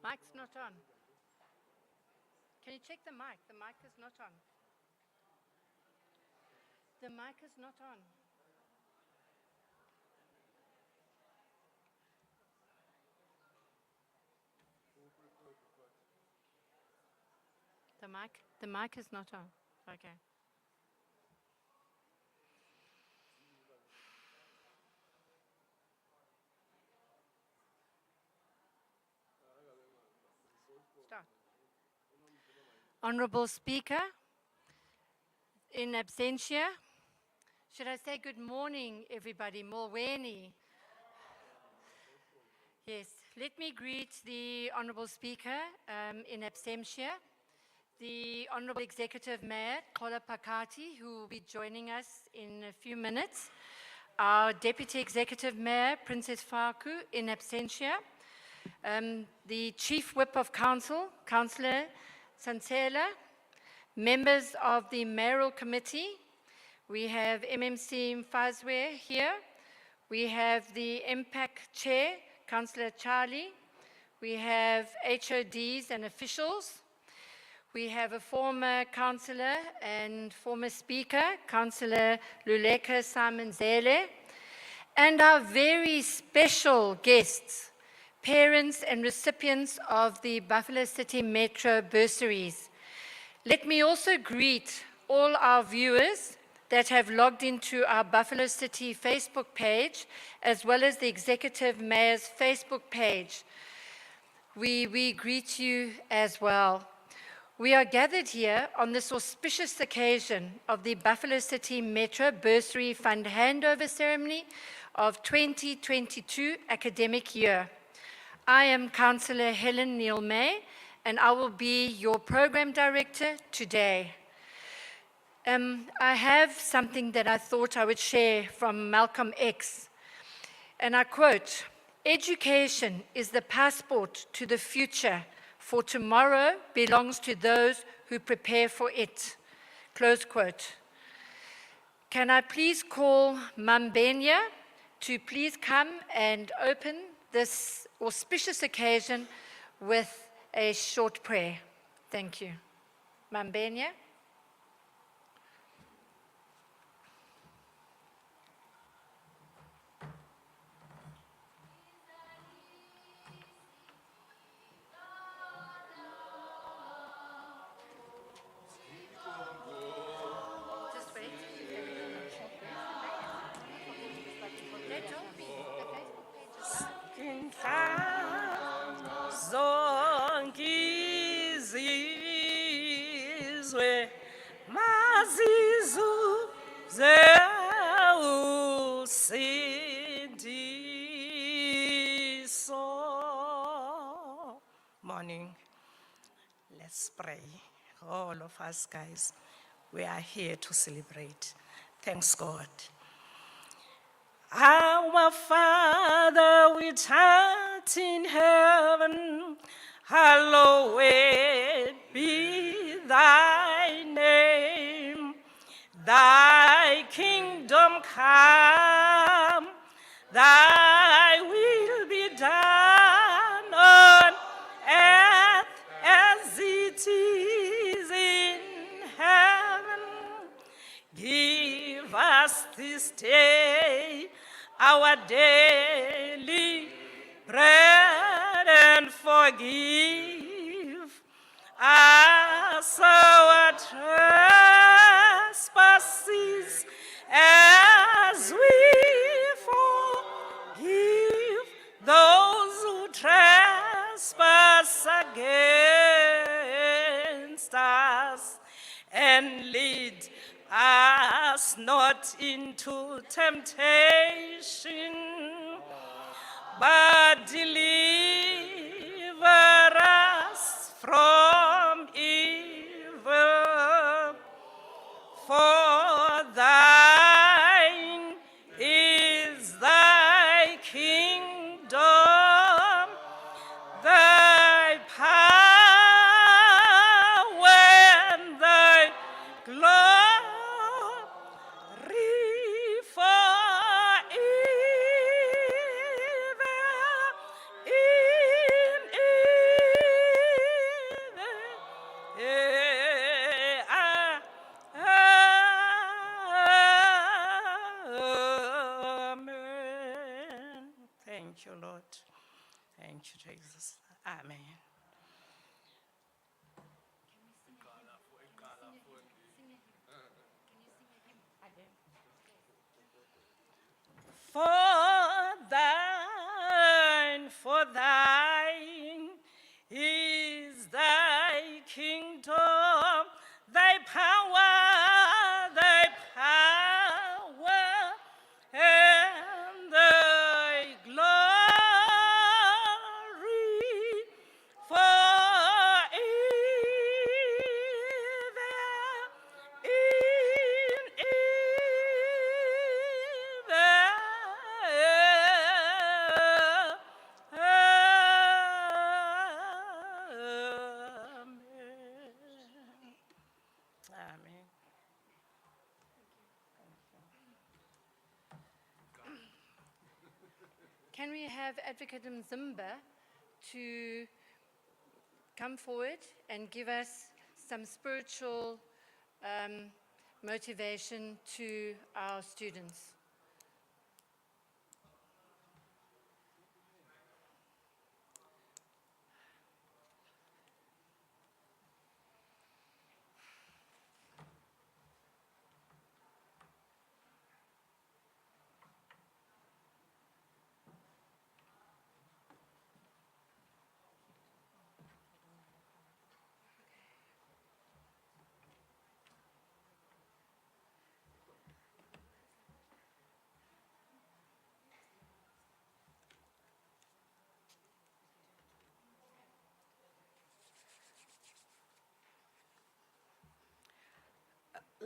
Mic's not on. Can you check the mic? The mic is not on. The mic is not on. The mic is not on. Okay. Start. Honorable Speaker, in absentia, should I say good morning, everybody? Molweni. Yes, let me greet the Honorable Speaker in absentia, the Honorable Executive Mayor, Kola Pakati, who will be joining us in a few minutes, our Deputy Executive Mayor, Princess Faku, in absentia, the Chief Whip of Council, Councillor Sansela, members of the Mayoral Committee. We have MMC Mfazwe here. We have the MPAC Chair, Councillor Charlie. We have HODs and officials. We have a former councillor and former speaker, Councillor Luleka Simon Zele, and our very special guests, parents and recipients of the Buffalo City Metro bursaries. Let me also greet all our viewers that have logged into our Buffalo City Facebook page, as well as the Executive Mayor's Facebook page. We greet you as well. We are gathered here on this auspicious occasion of the Buffalo City Metro Bursary Fund Handover Ceremony of 2022 academic year. I am Councillor Helen Neal-May, and I will be your Program Director today. I have something that I thought I would share from Malcolm X, and I quote, "Education is the passport to the future, for tomorrow belongs to those who prepare for it." Close quote. Can I please call Mambenya to please come and open this auspicious occasion with a short prayer. Thank you. Mambenya. Morning. Let's pray. All of us guys, we are here to celebrate. Thanks God. Our Father which art in heaven, hallowed be thy name. Thy kingdom come, thy will be done on earth as it is in heaven. Give us this day our daily bread, and forgive us our trespasses as we forgive those who trespass against us, and lead us not into temptation, but deliver us from evil. For thine is thy kingdom, thy power, and thy glory forever. Jesus. Amen. For thine is thy kingdom, thy power, and thy glory Amen. Can we have Advocate Mzimba to come forward and give us some spiritual motivation to our students?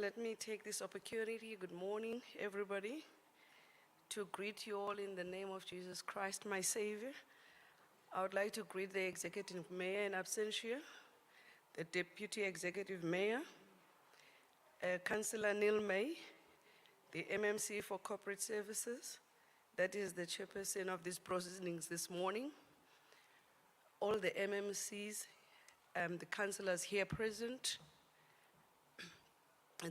Let me take this opportunity, good morning, everybody, to greet you all in the name of Jesus Christ, my Savior. I would like to greet the Executive Mayor in absentia, the Deputy Executive Mayor, Councillor Neil May, the MMC for Corporate Services, that is the chairperson of these proceedings this morning, all the MMCs, the councillors here present,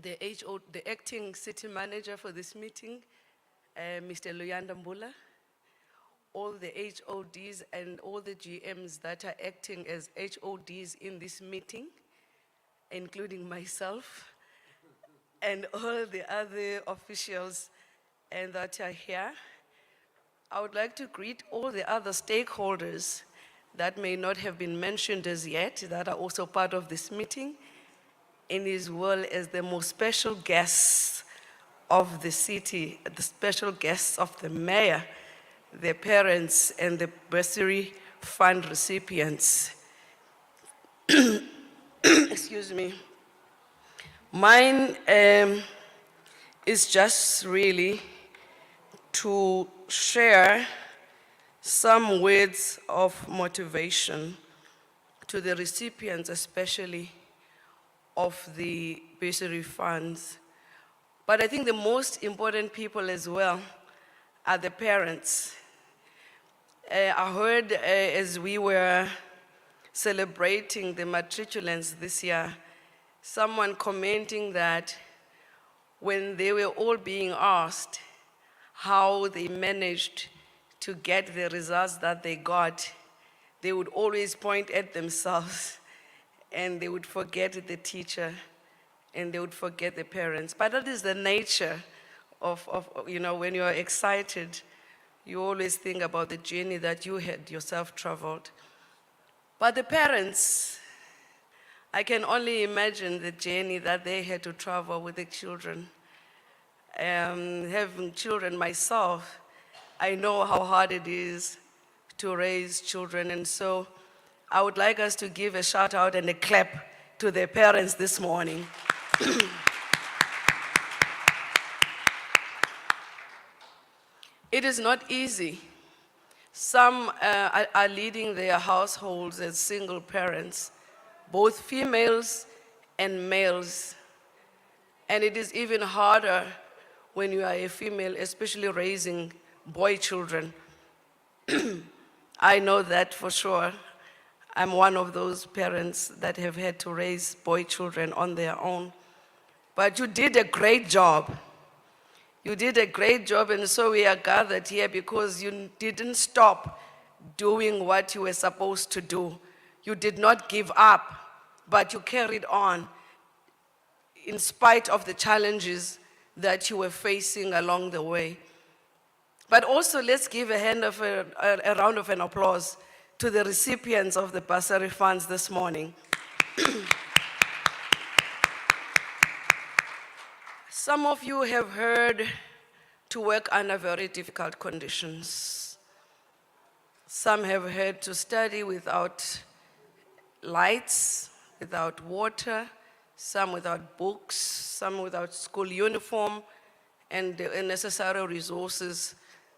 the acting city manager for this meeting, Mr. Luyanda Mbula, all the HODs and all the GMs that are acting as HODs in this meeting, including myself, and all the other officials and that are here. I would like to greet all the other stakeholders that may not have been mentioned as yet, that are also part of this meeting, and as well as the most special guests of the city, the special guests of the mayor, the parents, and the bursary fund recipients. Excuse me. Mine is just really to share some words of motivation to the recipients, especially of the bursary funds. But I think the most important people as well are the parents. I heard as we were celebrating the matriculants this year, someone commenting that when they were all being asked how they managed to get the results that they got, they would always point at themselves and they would forget the teacher and they would forget the parents. But that is the nature of when you're excited, you always think about the journey that you had yourself traveled. But the parents, I can only imagine the journey that they had to travel with the children. Having children myself, I know how hard it is to raise children. And so I would like us to give a shout out and a clap to their parents this morning. It is not easy. Some are leading their households as single parents, both females and males. And it is even harder when you are a female, especially raising boy children. I know that for sure. I'm one of those parents that have had to raise boy children on their own. But you did a great job. You did a great job, and so we are gathered here because you didn't stop doing what you were supposed to do. You did not give up, but you carried on in spite of the challenges that you were facing along the way. But also, let's give a round of an applause to the recipients of the bursary funds this morning. Some of you have heard to work under very difficult conditions. Some have had to study without lights, without water, some without books, some without school uniform, and the necessary resources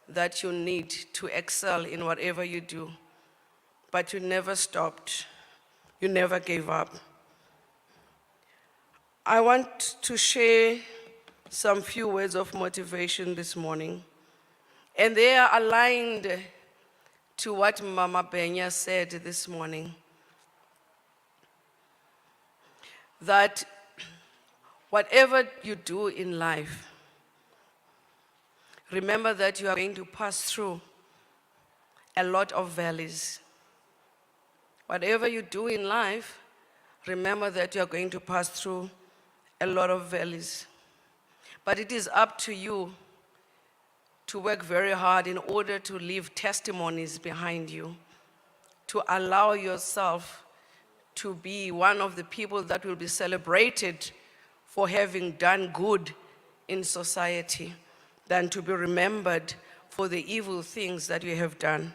that you need to excel in whatever you do. But you never stopped. You never gave up. I want to share some few words of motivation this morning. And they are aligned to what Mama Benya said this morning. That whatever you do in life, remember that you are going to pass through a lot of valleys. Whatever you do in life, remember that you are going to pass through a lot of valleys. But it is up to you to work very hard in order to leave testimonies behind you, to allow yourself to be one of the people that will be celebrated for having done good in society than to be remembered for the evil things that you have done.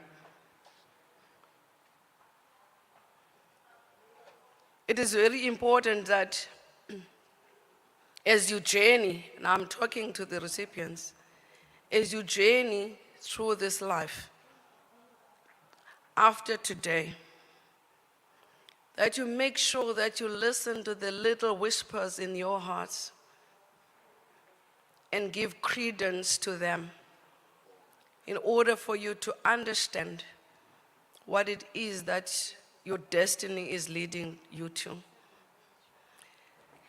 It is very important that as you journey, and I'm talking to the recipients, as you journey through this life, after today, that you make sure that you listen to the little whispers in your hearts and give credence to them in order for you to understand what it is that your destiny is leading you to.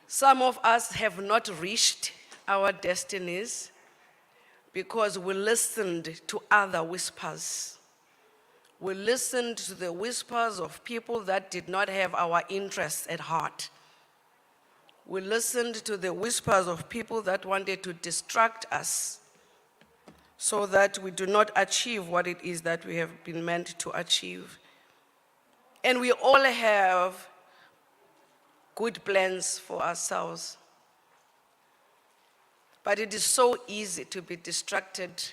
Some of us have not reached our destinies because we listened to other whispers. We listened to the whispers of people that did not have our interests at heart. We listened to the whispers of people that wanted to distract us so that we do not achieve what it is that we have been meant to achieve. And we all have good plans for ourselves. But it is so easy to be distracted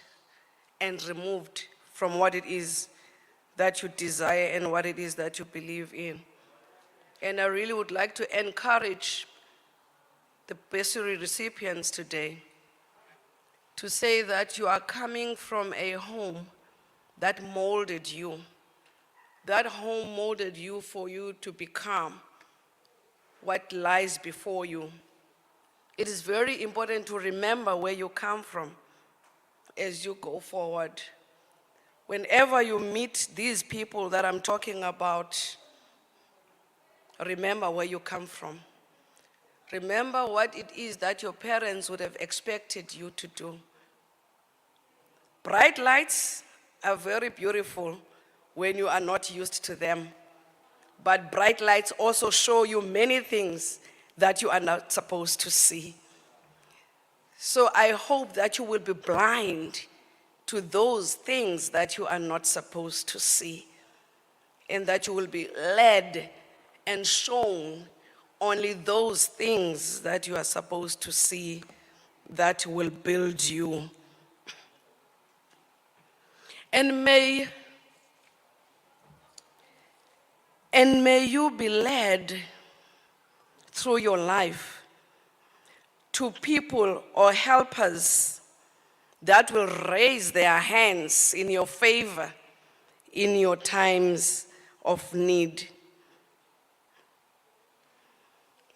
and removed from what it is that you desire and what it is that you believe in. And I really would like to encourage the bursary recipients today to say that you are coming from a home that molded you. That home molded you for you to become what lies before you. It is very important to remember where you come from as you go forward. Whenever you meet these people that I'm talking about, remember where you come from. Remember what it is that your parents would have expected you to do. Bright lights are very beautiful when you are not used to them. But bright lights also show you many things that you are not supposed to see. So I hope that you will be blind to those things that you are not supposed to see, and that you will be led and shown only those things that you are supposed to see that will build you. And may you be led through your life to people or helpers that will raise their hands in your favor in your times of need.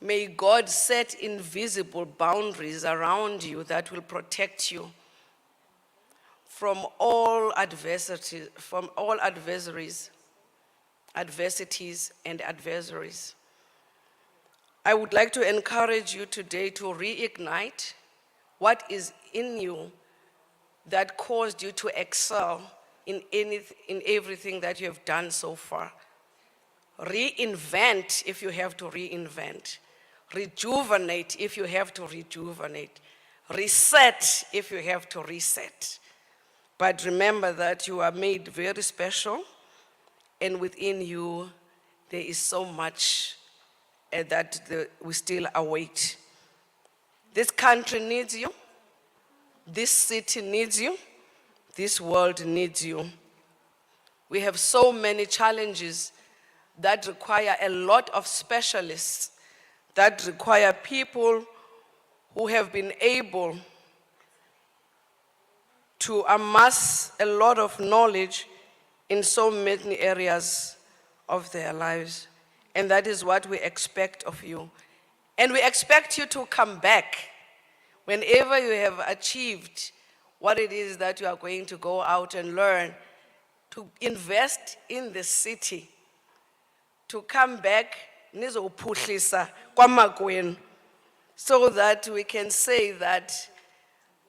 May God set invisible boundaries around you that will protect you from all adversities and adversaries. I would like to encourage you today to reignite what is in you that caused you to excel in everything that you have done so far. Reinvent if you have to reinvent. Rejuvenate if you have to rejuvenate. Reset if you have to reset. But remember that you are made very special, and within you, there is so much that we still await. This country needs you. This city needs you. This world needs you. We have so many challenges that require a lot of specialists, that require people who have been able to amass a lot of knowledge in so many areas of their lives. And that is what we expect of you. And we expect you to come back whenever you have achieved what it is that you are going to go out and learn, to invest in the city, to come back nizophuhlisa kwamakwenu, so that we can say that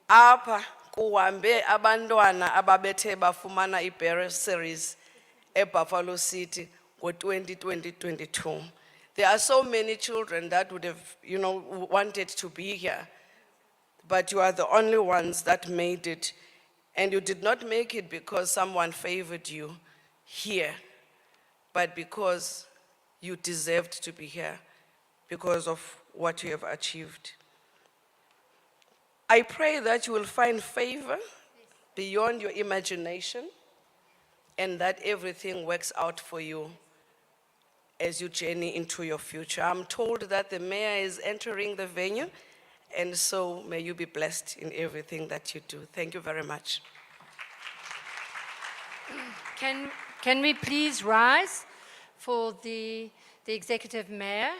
apha kuhambe abantwana ababethe bafumana i-bursaries eBuffalo City ngo-2022. There are so many children that would have, wanted to be here, but you are the only ones that made it. And you did not make it because someone favored you here, but because you deserved to be here because of what you have achieved. I pray that you will find favor beyond your imagination, and that everything works out for you as you journey into your future. I'm told that the mayor is entering the venue, and so may you be blessed in everything that you do. Thank you very much. Can we please rise for the executive mayor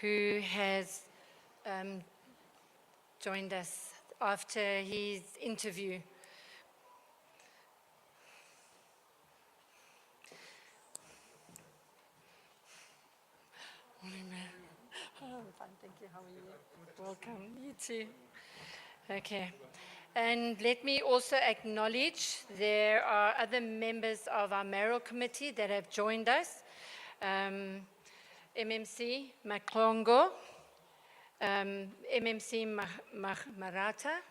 who has joined us after his interview. Morning, Mayor. Oh, I'm fine, thank you. How are you? Welcome. You too. Okay. And let me also acknowledge there are other members of our mayoral committee that have joined us. MMC Maklongo, MMC Marata,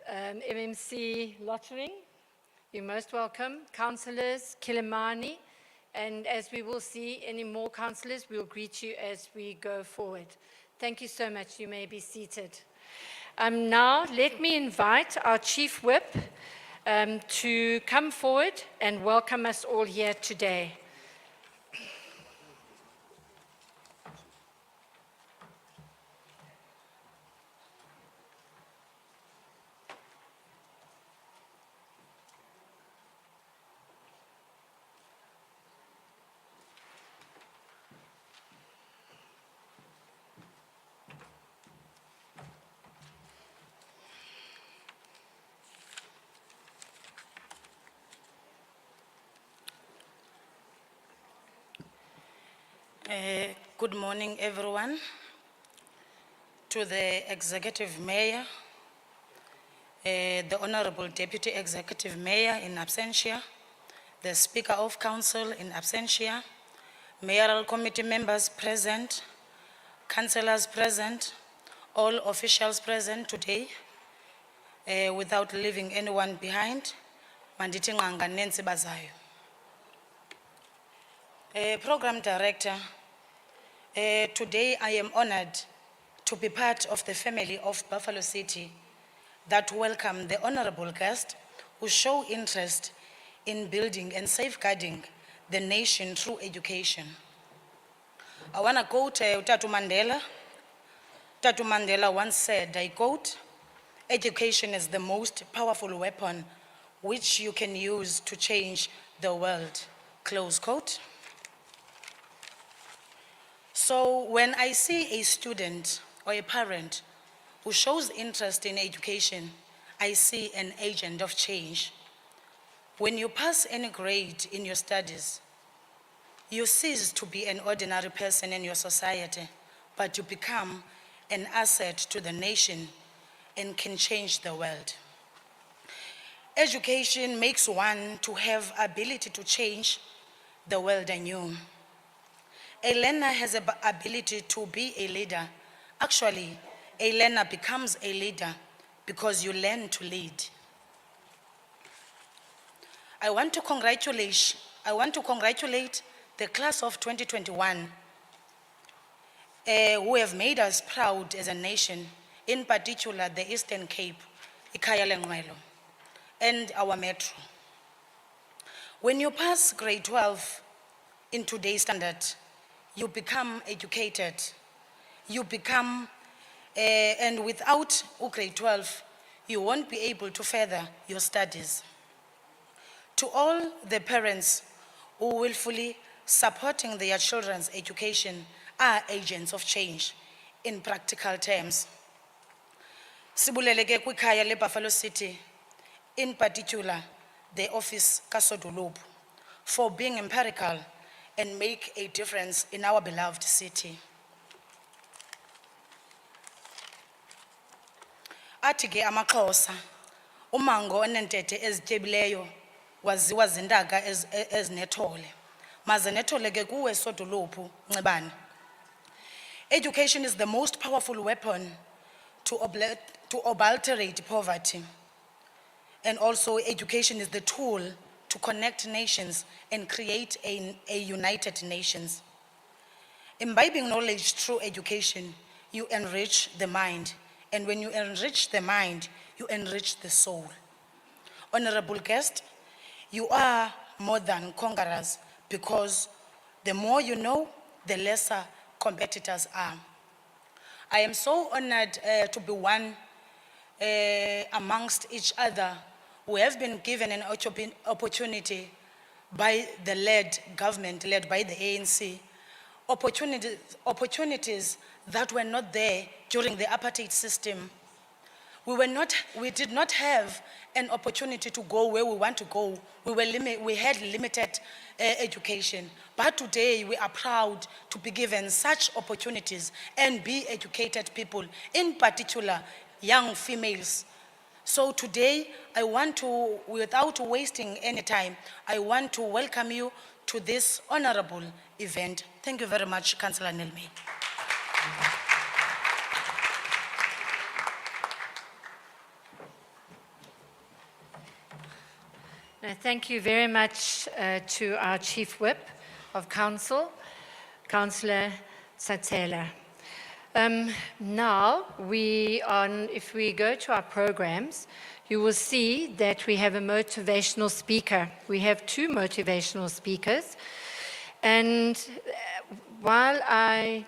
MMC Lottering, you're most welcome. Councillors Kilimani, and as we will see any more councillors, we'll greet you as we go forward. Thank you so much. You may be seated. Now, let me invite our Chief Whip to come forward and welcome us all here today. Good morning, everyone. To the Executive Mayor, the Honorable Deputy Executive Mayor in absentia, the Speaker of Council in absentia, Mayoral Committee members present, councillors present, all officials present today, without leaving anyone behind. Mandithi Nqanga Nancy Bazayo. Program Director, today I am honored to be part of the family of Buffalo City that welcome the honorable guest who show interest in building and safeguarding the nation through education. I want to quote Tatu Mandela. Tatu Mandela once said, I quote, "Education is the most powerful weapon which you can use to change the world," close quote. So when I see a student or a parent who shows interest in education, I see an agent of change. When you pass any grade in your studies, you cease to be an ordinary person in your society, but you become an asset to the nation and can change the world. Education makes one to have ability to change the world anew. A learner has the ability to be a leader. Actually, a learner becomes a leader because you learn to lead. I want to congratulate the class of 2021 who have made us proud as a nation, in particular the Eastern Cape, ikhaya lenqwelo, and our metro. When you pass grade 12 in today's standard, you become educated. You become, and without grade 12, you won't be able to further your studies. To all the parents who willfully supporting their children's education are agents of change in practical terms. Sibulele ke kwikhaya le Buffalo City, in particular, the office Kasodulubu, for being empirical and make a difference in our beloved city. Athi ke amaXhosa, umango onentete ezityebileyo waziwa zintaka ezinethole. Maze nethole ke kuwe Sodulubu, Ncebane. Education is the most powerful weapon to obliterate poverty. And also education is the tool to connect nations and create a united nations. Imbibing knowledge through education, you enrich the mind. And when you enrich the mind, you enrich the soul. Honorable guest, you are more than conquerors because the more you know, the lesser competitors are. I am so honored to be one amongst each other who have been given an opportunity by the government led by the ANC, opportunities that were not there during the apartheid system. We did not have an opportunity to go where we want to go. We had limited education. But today we are proud to be given such opportunities and be educated people, in particular young females. So today I want to, without wasting any time, I want to welcome you to this honorable event. Thank you very much, Councillor Nelme. Thank you very much to our Chief Whip of Council, Councillor Tsatsela. Now, if we go to our programs, you will see that we have a motivational speaker. We have two motivational speakers. And while I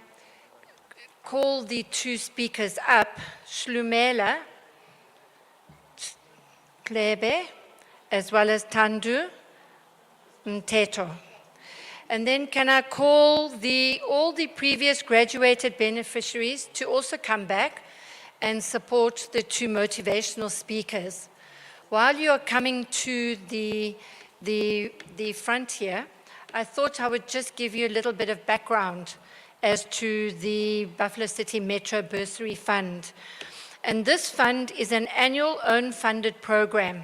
call the two speakers up, Shlumela Klebe, as well as Tandu Mteto. And then can I call all the previous graduated beneficiaries to also come back and support the two motivational speakers. While you are coming to the front here, I thought I would just give you a little bit of background as to the Buffalo City Metro Bursary Fund. And this fund is an annual own-funded program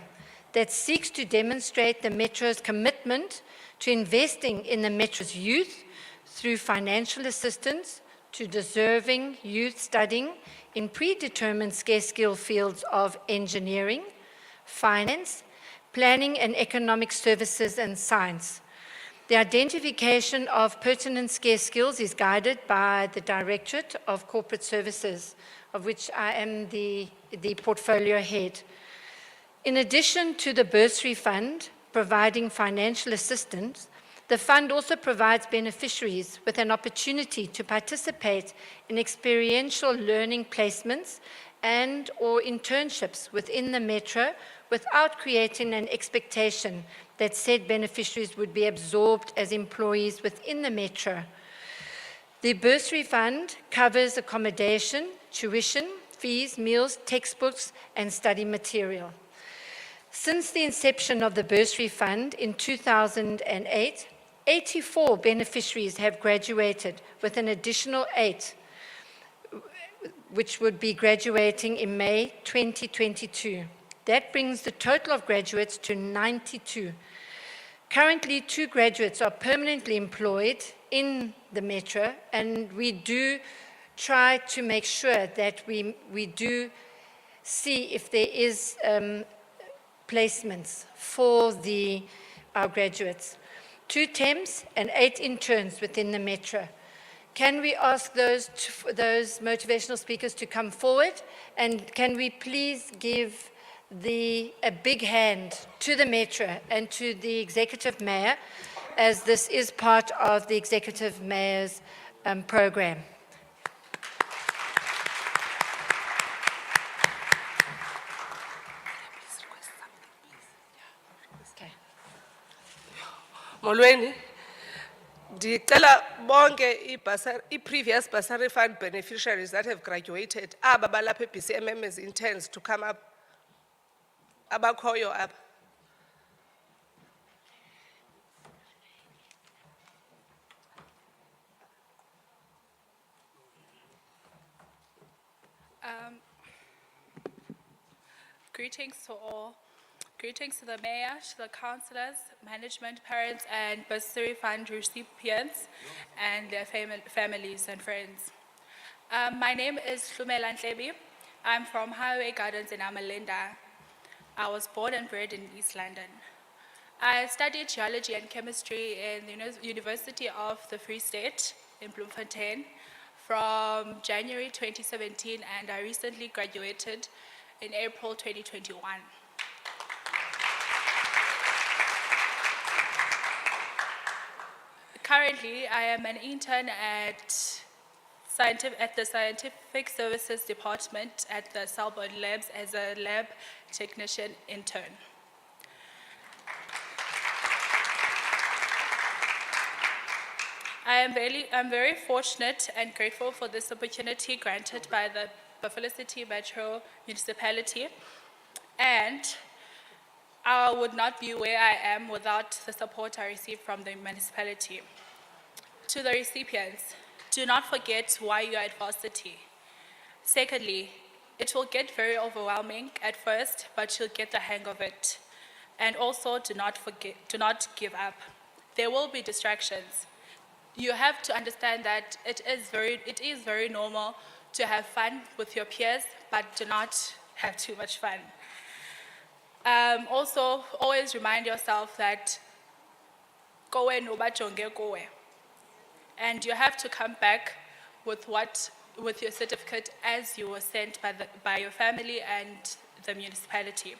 that seeks to demonstrate the Metro's commitment to investing in the Metro's youth through financial assistance to deserving youth studying in predetermined scarce skill fields of engineering, finance, planning and economic services and science. The identification of pertinent scarce skills is guided by the Directorate of Corporate Services, of which I am the portfolio head. In addition to the bursary fund providing financial assistance, the fund also provides beneficiaries with an opportunity to participate in experiential learning placements and or internships within the Metro without creating an expectation that said beneficiaries would be absorbed as employees within the Metro. The bursary fund covers accommodation, tuition, fees, meals, textbooks, and study material. Since the inception of the bursary fund in 2008, 84 beneficiaries have graduated, with an additional 8, which would be graduating in May 2022. That brings the total of graduates to 92. Currently, 2 graduates are permanently employed in the Metro, and we do try to make sure that we do see if there is placements for our graduates. 2 temps and 8 interns within the Metro. Can we ask those motivational speakers to come forward, and can we please give a big hand to the Metro and to the Executive Mayor, as this is part of the Executive Mayor's program. Okay. Molweni, ndicela bonke i-previous bursary fund beneficiaries that have graduated, aba balapha e-BCMM as interns to come up. Abakhoyo apha. Greetings to all. Greetings to the mayor, to the councillors, management, parents, and bursary fund recipients, and their families and friends. My name is Hlumela Ntlebi. I'm from Highway Gardens in Amalinda. I was born and bred in East London. I studied geology and chemistry in the University of the Free State in Bloemfontein from January 2017, and I recently graduated in April 2021. Currently, I am an intern at the Scientific Services Department at the Selborne Labs as a lab technician intern. I'm very fortunate and grateful for this opportunity granted by the Buffalo City Metro Municipality, and I would not be where I am without the support I received from the municipality. To the recipients, do not forget why you are at varsity. Secondly, it will get very overwhelming at first, but you'll get the hang of it. And also, do not give up. There will be distractions. You have to understand that it is very normal to have fun with your peers, but do not have too much fun. Also, always remind yourself that kowe noba jonge kowe. And you have to come back with your certificate as you were sent by your family and the municipality.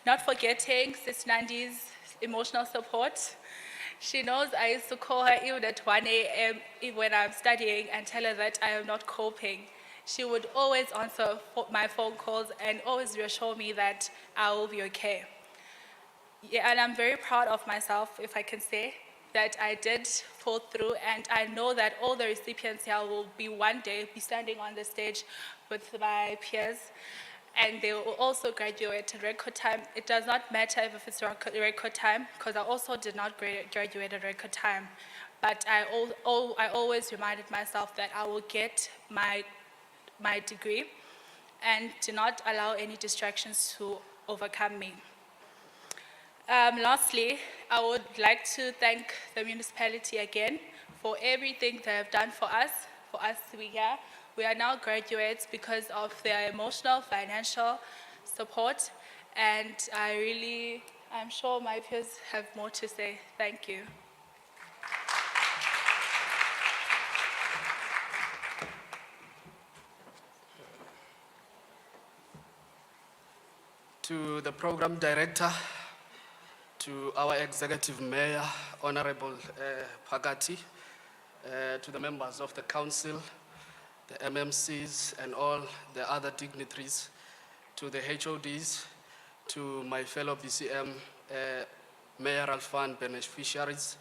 Not forgetting Sis Nandi's emotional support. She knows I used to call her even at 1 a.m. when I'm studying and tell her that I am not coping. She would always answer my phone calls and always reassure me that I will be okay. Yeah, and I'm very proud of myself, if I can say, that I did pull through, and I know that all the recipients here will one day be standing on the stage with my peers, and they will also graduate in record time. It does not matter if it's record time, because I also did not graduate in record time. But I always reminded myself that I will get my degree and do not allow any distractions to overcome me. Lastly, I would like to thank the municipality again for everything they have done for us to be here. We are now graduates because of their emotional, financial support, and I'm sure my peers have more to say. Thank you. To the program director, to our executive mayor, Honorable Phakathi, to the members of the council, the MMCs, and all the other dignitaries, to the HODs, to my fellow BCM Mayoral Fund beneficiaries,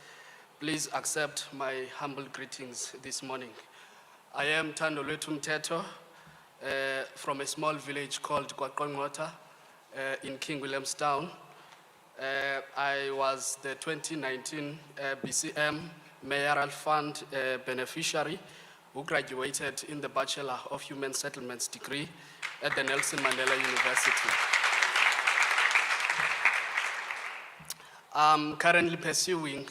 please accept my humble greetings this morning. I am Thandolwethu Mthetho from a small village called Kwaqongqotha in King Williamstown. I was the 2019 BCM Mayoral Fund beneficiary who graduated in the Bachelor of Human Settlements degree at the Nelson Mandela University. I'm currently pursuing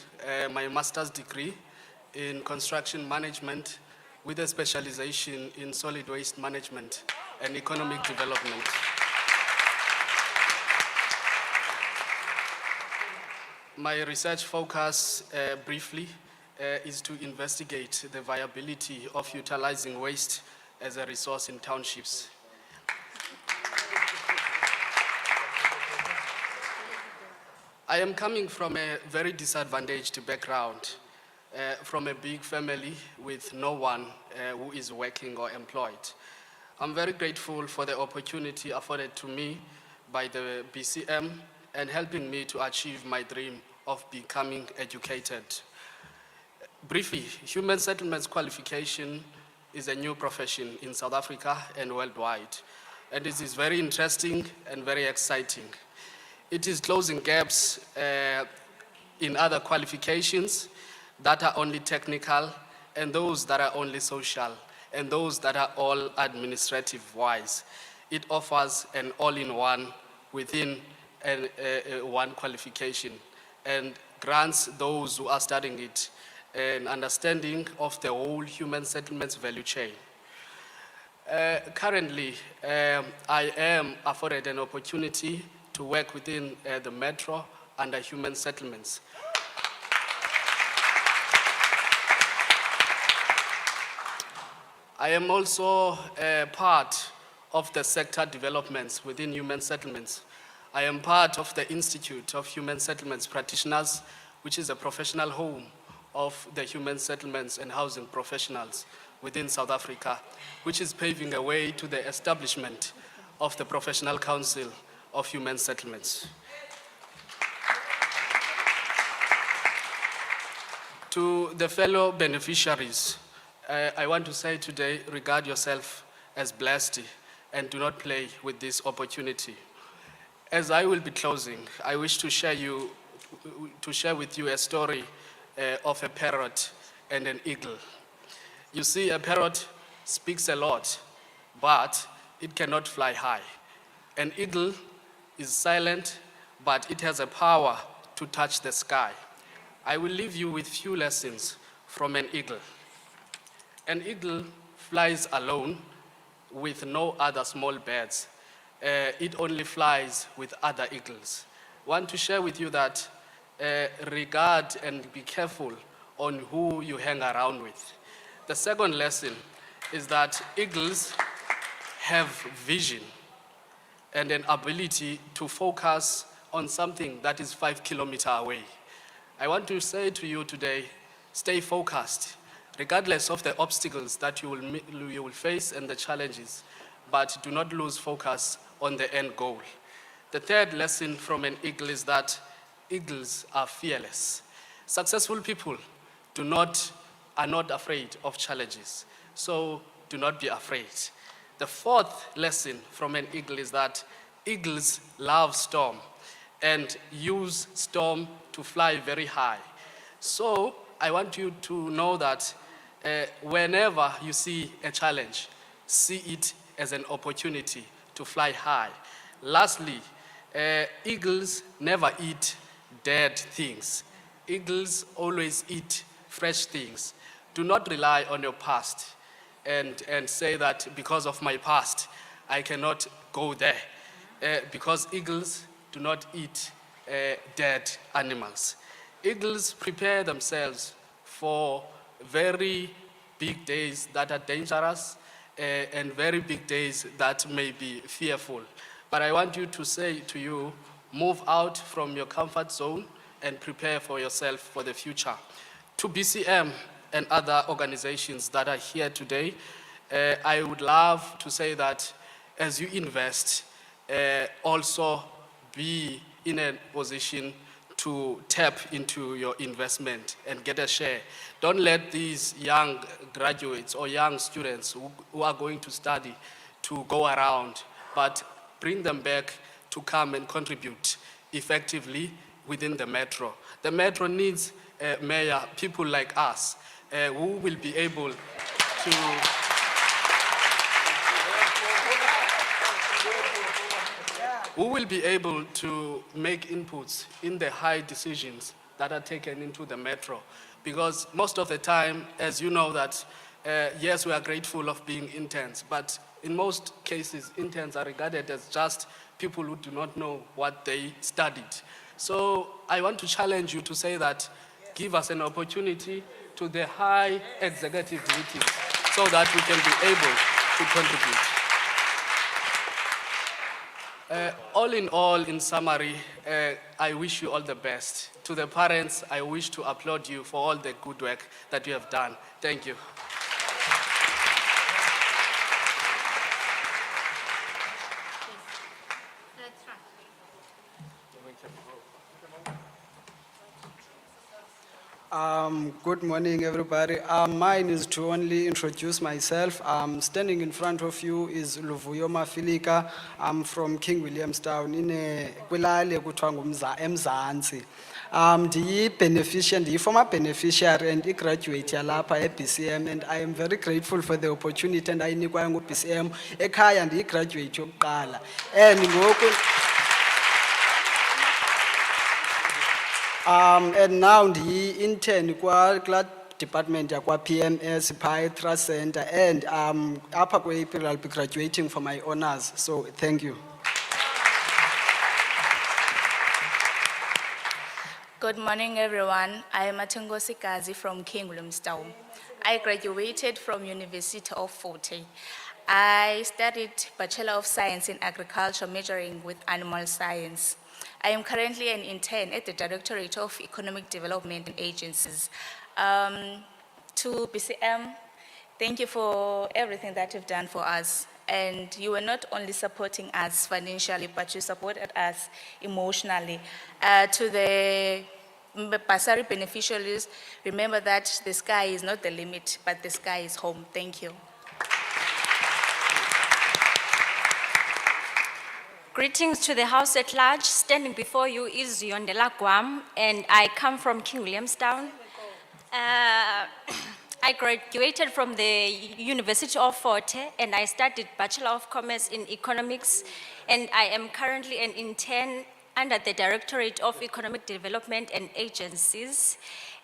my master's degree in construction management with a specialization in solid waste management and economic development. My research focus, briefly, is to investigate the viability of utilizing waste as a resource in townships. I am coming from a very disadvantaged background, from a big family with no one who is working or employed. I'm very grateful for the opportunity afforded to me by the BCM and helping me to achieve my dream of becoming educated. Briefly, human settlements qualification is a new profession in South Africa and worldwide, and it is very interesting and very exciting. It is closing gaps in other qualifications that are only technical and those that are only social and those that are all administrative-wise. It offers an all-in-one within one qualification and grants those who are studying it an understanding of the whole human settlements value chain. Currently, I am afforded an opportunity to work within the metro under human settlements. I am also part of the sector developments within human settlements. I am part of the Institute of Human Settlements Practitioners, which is a professional home of the human settlements and housing professionals within South Africa, which is paving a way to the establishment of the Professional Council of Human Settlements. To the fellow beneficiaries, I want to say today, regard yourself as blessed and do not play with this opportunity. As I will be closing, I wish to share with you a story of a parrot and an eagle. You see, a parrot speaks a lot, but it cannot fly high. An eagle is silent, but it has a power to touch the sky. I will leave you with few lessons from an eagle. An eagle flies alone with no other small birds. It only flies with other eagles. I want to share with you that regard and be careful on who you hang around with. The second lesson is that eagles have vision and an ability to focus on something that is 5 kilometers away. I want to say to you today, stay focused, regardless of the obstacles that you will face and the challenges, but do not lose focus on the end goal. The third lesson from an eagle is that eagles are fearless. Successful people are not afraid of challenges, so do not be afraid. The fourth lesson from an eagle is that eagles love storm and use storm to fly very high. So I want you to know that whenever you see a challenge, see it as an opportunity to fly high. Lastly, eagles never eat dead things. Eagles always eat fresh things. Do not rely on your past and say that because of my past, I cannot go there. Because eagles do not eat dead animals. Eagles prepare themselves for very big days that are dangerous and very big days that may be fearful. But I want you to say to you, move out from your comfort zone and prepare for yourself for the future. To BCM and other organizations that are here today, I would love to say that as you invest, also be in a position to tap into your investment and get a share. Don't let these young graduates or young students who are going to study to go around, but bring them back to come and contribute effectively within the metro. The metro needs mayor, people like us, who will be able to who will be able to make inputs in the high decisions that are taken into the metro. Because most of the time, as you know that, yes, we are grateful of being interns, but in most cases, interns are regarded as just people who do not know what they studied. So I want to challenge you to say that, give us an opportunity to the high executive meetings so that we can be able to contribute. All in all, in summary, I wish you all the best. To the parents, I wish to applaud you for all the good work that you have done. Thank you. That's right. Good morning, everybody. Mine is to only introduce myself. Standing in front of you is Luvuyo Mafilika. I'm from King Williamstown in kwilali ekuthiwa eMzantsi. Former beneficiary and graduate yalapha e-BCM, and I am very grateful for the opportunity and ayinikwayo ngu-BCM. Ekhaya ndiyi-graduate yokuqala. And ngoku and now the intern kwa department yakwa PMS Pi Trust Center, and upper April I'll be graduating for my honors. So thank you. Good morning, everyone. I am Atungosi Kazi from King Williamstown. I graduated from University of Fort Hare. I studied Bachelor of Science in Agriculture, majoring with Animal Science. I am currently an intern at the Directorate of Economic Development and Agencies. To BCM, thank you for everything that you've done for us. And you were not only supporting us financially, but you supported us emotionally. To the bursary beneficiaries, remember that the sky is not the limit, but the sky is home. Thank you. Greetings to the House at large. Standing before you is Yondela Guam, and I come from King Williamstown. I graduated from the University of Fort Hare, and I studied Bachelor of Commerce in Economics, and I am currently an intern under the Directorate of Economic Development and Agencies.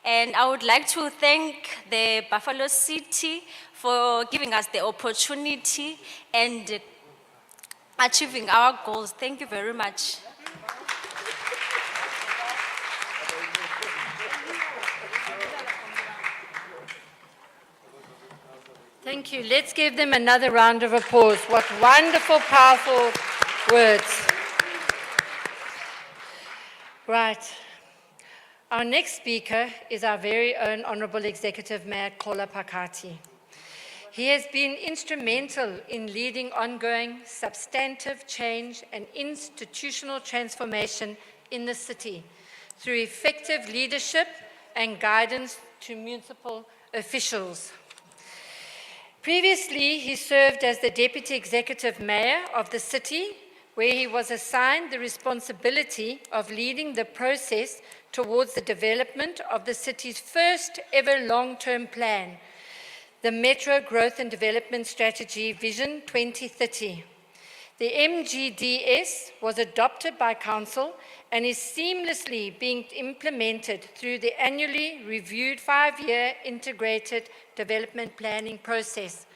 And I would like to thank the Buffalo City for giving us the opportunity and achieving our goals. Thank you very much. Thank you. Let's give them another round of applause. What wonderful, powerful words. Right. Our next speaker is our very own Honorable Executive Mayor Kola Pakati. He has been instrumental in leading ongoing substantive change and institutional transformation in the city through effective leadership and guidance to municipal officials. Previously, he served as the Deputy Executive Mayor of the city, where he was assigned the responsibility of leading the process towards the development of the city's first ever long-term plan, the Metro Growth and Development Strategy Vision 2030. The MGDS was adopted by Council and is seamlessly being implemented through the annually reviewed 5-year integrated development planning process.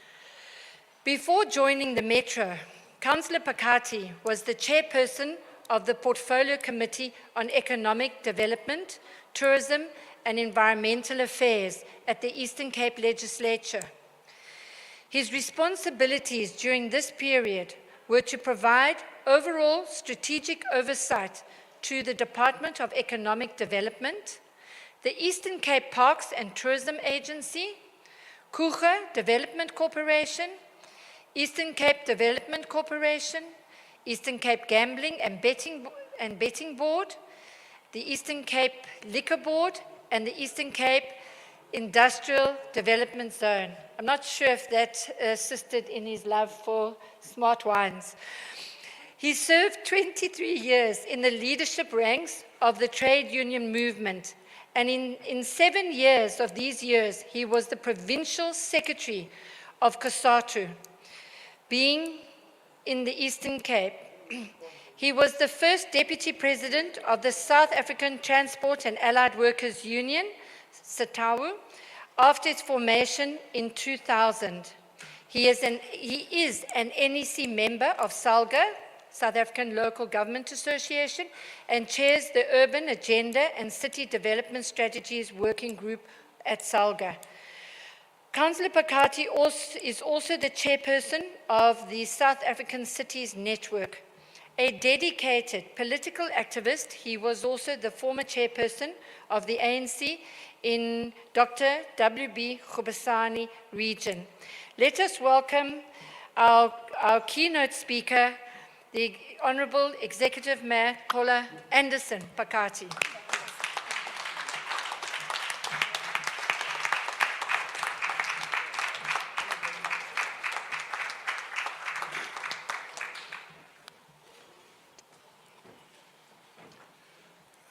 Before joining the Metro, Councillor Pakati was the chairperson of the Portfolio Committee on Economic Development, Tourism and Environmental Affairs at the Eastern Cape Legislature. His responsibilities during this period were to provide overall strategic oversight to the Department of Economic Development, the Eastern Cape Parks and Tourism Agency, Kucha Development Corporation, Eastern Cape Development Corporation, Eastern Cape Gambling and Betting Board, the Eastern Cape Liquor Board, and the Eastern Cape Industrial Development Zone. I'm not sure if that assisted in his love for smart wines. He served 23 years in the leadership ranks of the trade union movement, and in 7 years of these years, he was the provincial secretary of COSATU. Being in the Eastern Cape, He was the first deputy president of the South African Transport and Allied Workers Union, SATAWU, after its formation in 2000. He is an NEC member of SALGA, South African Local Government Association, and chairs the Urban Agenda and City Development Strategies Working Group at SALGA. Councillor Pakati is also the chairperson of the South African Cities Network. A dedicated political activist, he was also the former chairperson of the ANC in Dr. W.B. Khubasani region. Let us welcome our keynote speaker, the Honourable Executive Mayor Kola Anderson Pakati.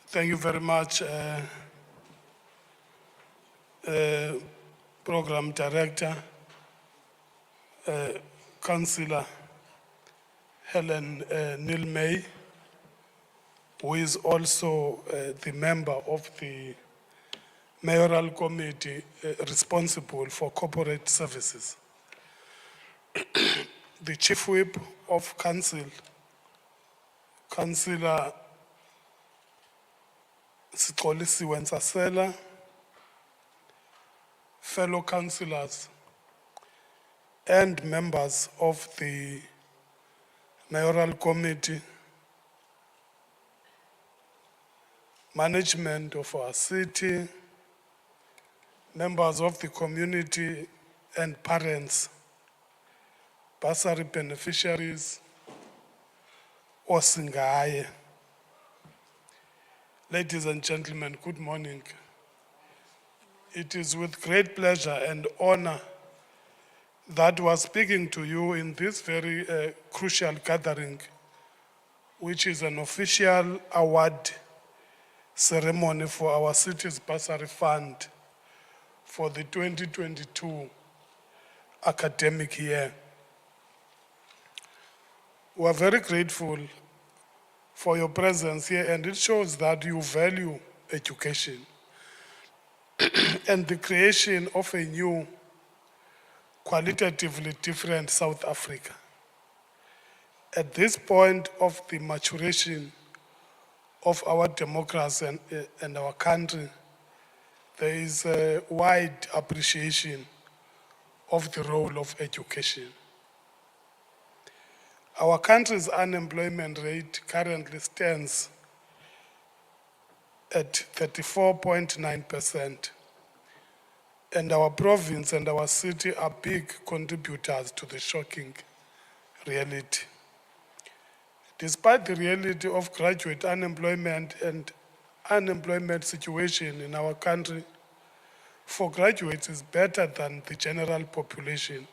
Thank you very much, Program Director, Councillor Helen Nilmay, who is also the member of the Mayoral Committee responsible for corporate services. The Chief Whip of Council, Councillor Sikolisi Wensasela, fellow councillors, and members of the Mayoral Committee, management of our city, members of the community and parents, bursary beneficiaries, Osingaye. Ladies and gentlemen, good morning. It is with great pleasure and honor that we are speaking to you in this very crucial gathering, which is an official award ceremony for our city's bursary fund for the 2022 academic year. We are very grateful for your presence here, and it shows that you value education and the creation of a new, qualitatively different South Africa. At this point of the maturation of our democracy and our country, there is a wide appreciation of the role of education. Our country's unemployment rate currently stands at 34.9%, and our province and our city are big contributors to the shocking reality. Despite the reality of graduate unemployment and unemployment situation in our country, for graduates is better than the general population,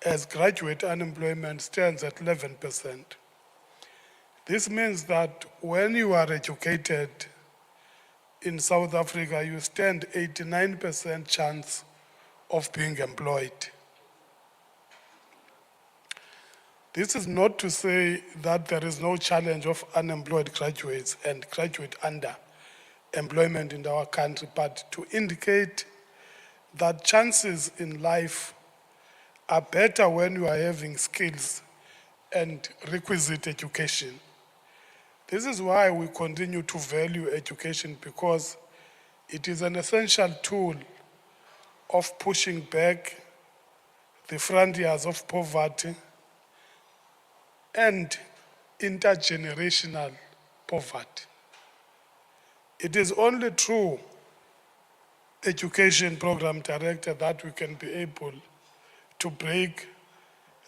as graduate unemployment stands at 11%. This means that when you are educated in South Africa, you stand 89% chance of being employed. This is not to say that there is no challenge of unemployed graduates and graduate underemployment in our country, but to indicate that chances in life are better when you are having skills and requisite education. This is why we continue to value education, because it is an essential tool of pushing back the frontiers of poverty and intergenerational poverty. It is only through education program director that we can be able to break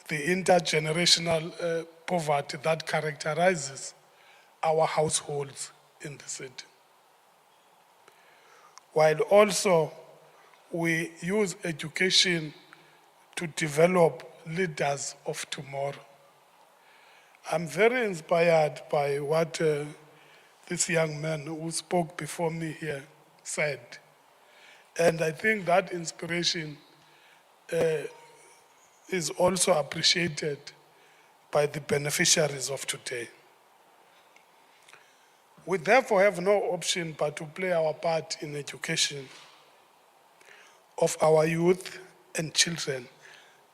the intergenerational poverty that characterizes our households in the city. While also we use education to develop leaders of tomorrow. I'm very inspired by what this young man who spoke before me here said. And I think that inspiration is also appreciated by the beneficiaries of today. We therefore have no option but to play our part in education of our youth and children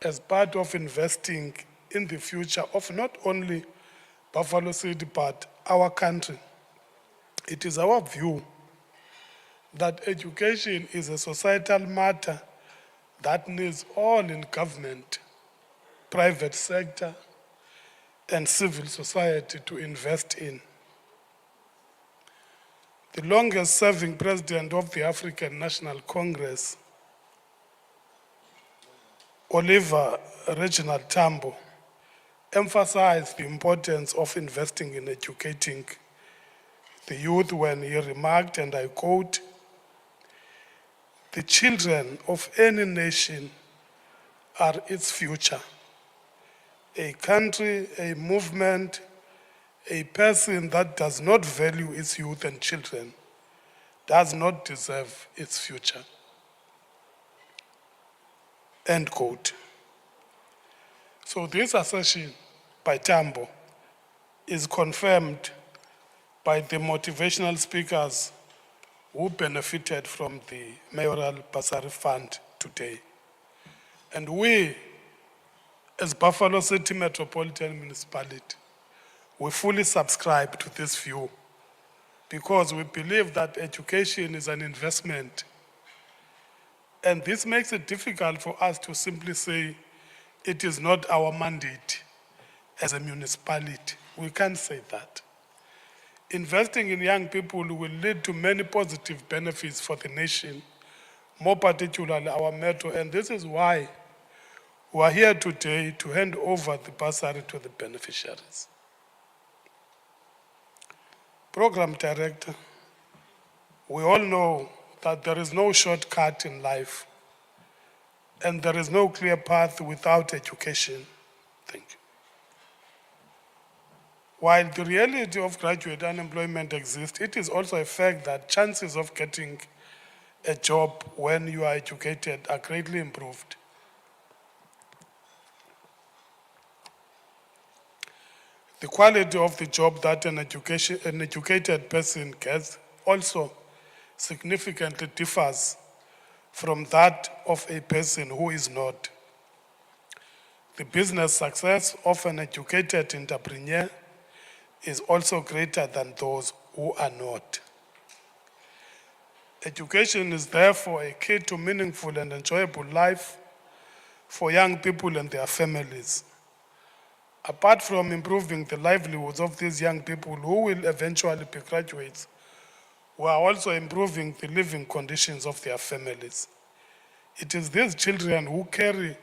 as part of investing in the future of not only Buffalo City but our country. It is our view that education is a societal matter that needs all in government, private sector, and civil society to invest in. The longest serving president of the African National Congress, Oliver Reginald Tambo, emphasized the importance of investing in educating the youth when he remarked, and I quote, "The children of any nation are its future. A country, a movement, a person that does not value its youth and children does not deserve its future." End quote. So this assertion by Tambo is confirmed by the motivational speakers who benefited from the Mayoral Bursary Fund today. And we, as Buffalo City Metropolitan Municipality, we fully subscribe to this view because we believe that education is an investment. And this makes it difficult for us to simply say it is not our mandate as a municipality. We can't say that. Investing in young people will lead to many positive benefits for the nation, more particularly our metro, and this is why we are here today to hand over the bursary to the beneficiaries. Program Director, we all know that there is no shortcut in life and there is no clear path without education. Thank you. While the reality of graduate unemployment exists, it is also a fact that chances of getting a job when you are educated are greatly improved. The quality of the job that an educated person gets also significantly differs from that of a person who is not. The business success of an educated entrepreneur is also greater than those who are not. Education is therefore a key to meaningful and enjoyable life for young people and their families. Apart from improving the livelihoods of these young people who will eventually be graduates, we are also improving the living conditions of their families. It is these children who carry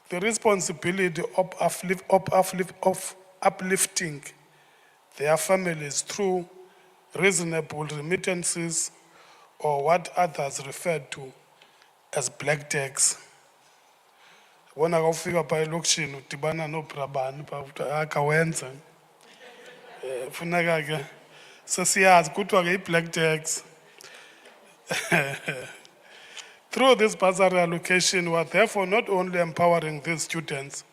the responsibility of uplifting their families through reasonable remittances or what others refer to as black tax. Bona ka ufika pha elokishini udibana nobrabani pha uthi akawenza. Funeka ke sesiyazi kuthiwa ke i-black tax. Through this bursary allocation, we are therefore not only empowering these students,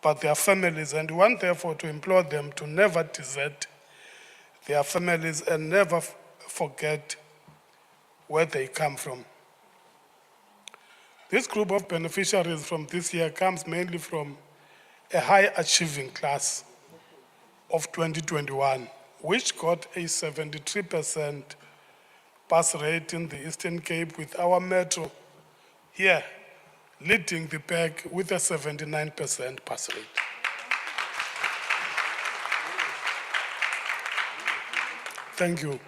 but their families, and we want therefore to implore them to never desert their families and never forget where they come from. This group of beneficiaries from this year comes mainly from a high achieving class of 2021, which got a 73% pass rate in the Eastern Cape, with our metro here leading the pack with a 79% pass rate. Thank you.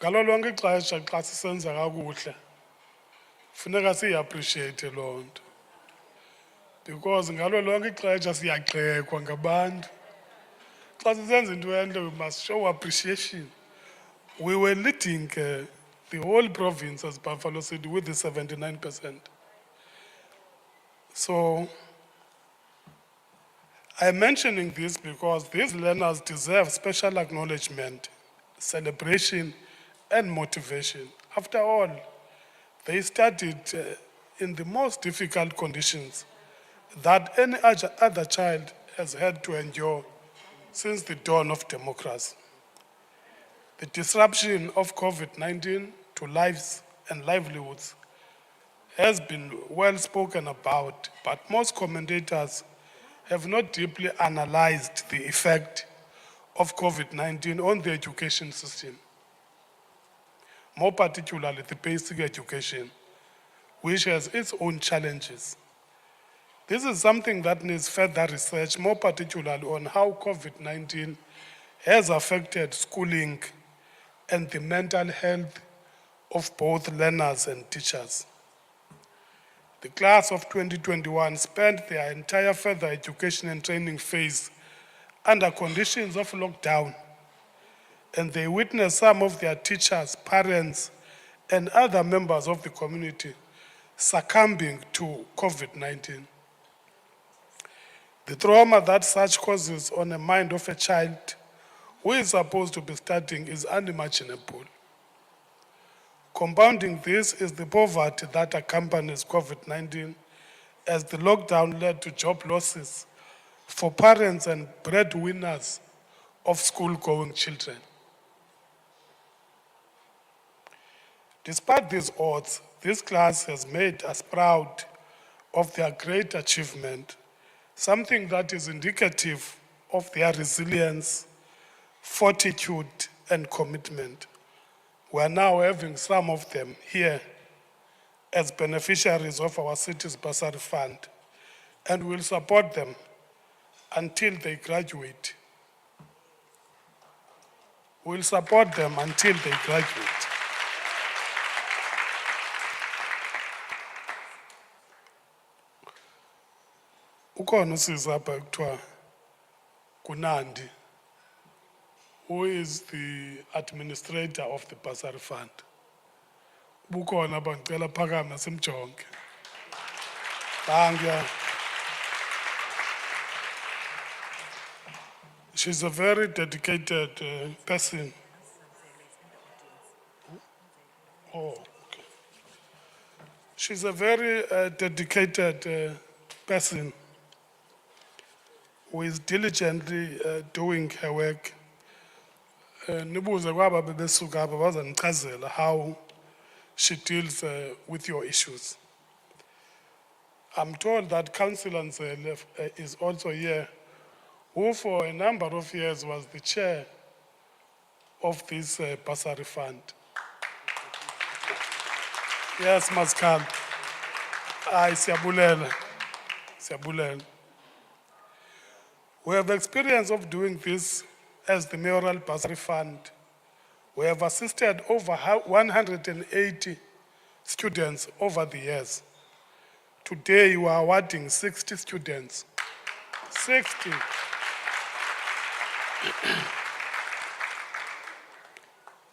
Ngalo lonke ixesha xa sisenza kakuhle funeka siyi-appreciate loo nto, because ngalo lonke ixesha siyagxekwa ngabantu. Xa sisenza into entle, we must show appreciation. We were leading the whole province as Buffalo City with the 79%. So I'm mentioning this because these learners deserve special acknowledgement, celebration, and motivation. After all, they studied in the most difficult conditions that any other child has had to endure since the dawn of democracy. The disruption of COVID-19 to lives and livelihoods has been well spoken about, but most commentators have not deeply analyzed the effect of COVID-19 on the education system, more particularly the basic education, which has its own challenges. This is something that needs further research, more particularly on how COVID-19 has affected schooling and the mental health of both learners and teachers. The class of 2021 spent their entire further education and training phase under conditions of lockdown, and they witnessed some of their teachers, parents, and other members of the community succumbing to COVID-19. The trauma that such causes on the mind of a child who is supposed to be studying is unimaginable. Compounding this is the poverty that accompanies COVID-19, as the lockdown led to job losses for parents and breadwinners of school-going children. Despite these odds, this class has made us proud of their great achievement, something that is indicative of their resilience, fortitude, and commitment. We are now having some of them here as beneficiaries of our city's bursary fund, and will support them until they graduate. We'll support them until they graduate. Ukhona usisi apha kuthiwa kuNandi, who is the administrator of the bursary fund. Bukhona bangicela phakame simjonge. Thank you. She's a very dedicated person. Oh, okay. She's a very dedicated person who is diligently doing her work. Nibuze kwaba bebesuka apha bazanichazela how she deals with your issues. I'm told that Councillor Nzele is also here, who for a number of years was the chair of this bursary fund. Yes, Maskal. Ay, siyabulela. Siyabulela. We have experience of doing this as the Mayoral Bursary Fund. We have assisted over 180 students over the years. Today, you are awarding 60 students. 60.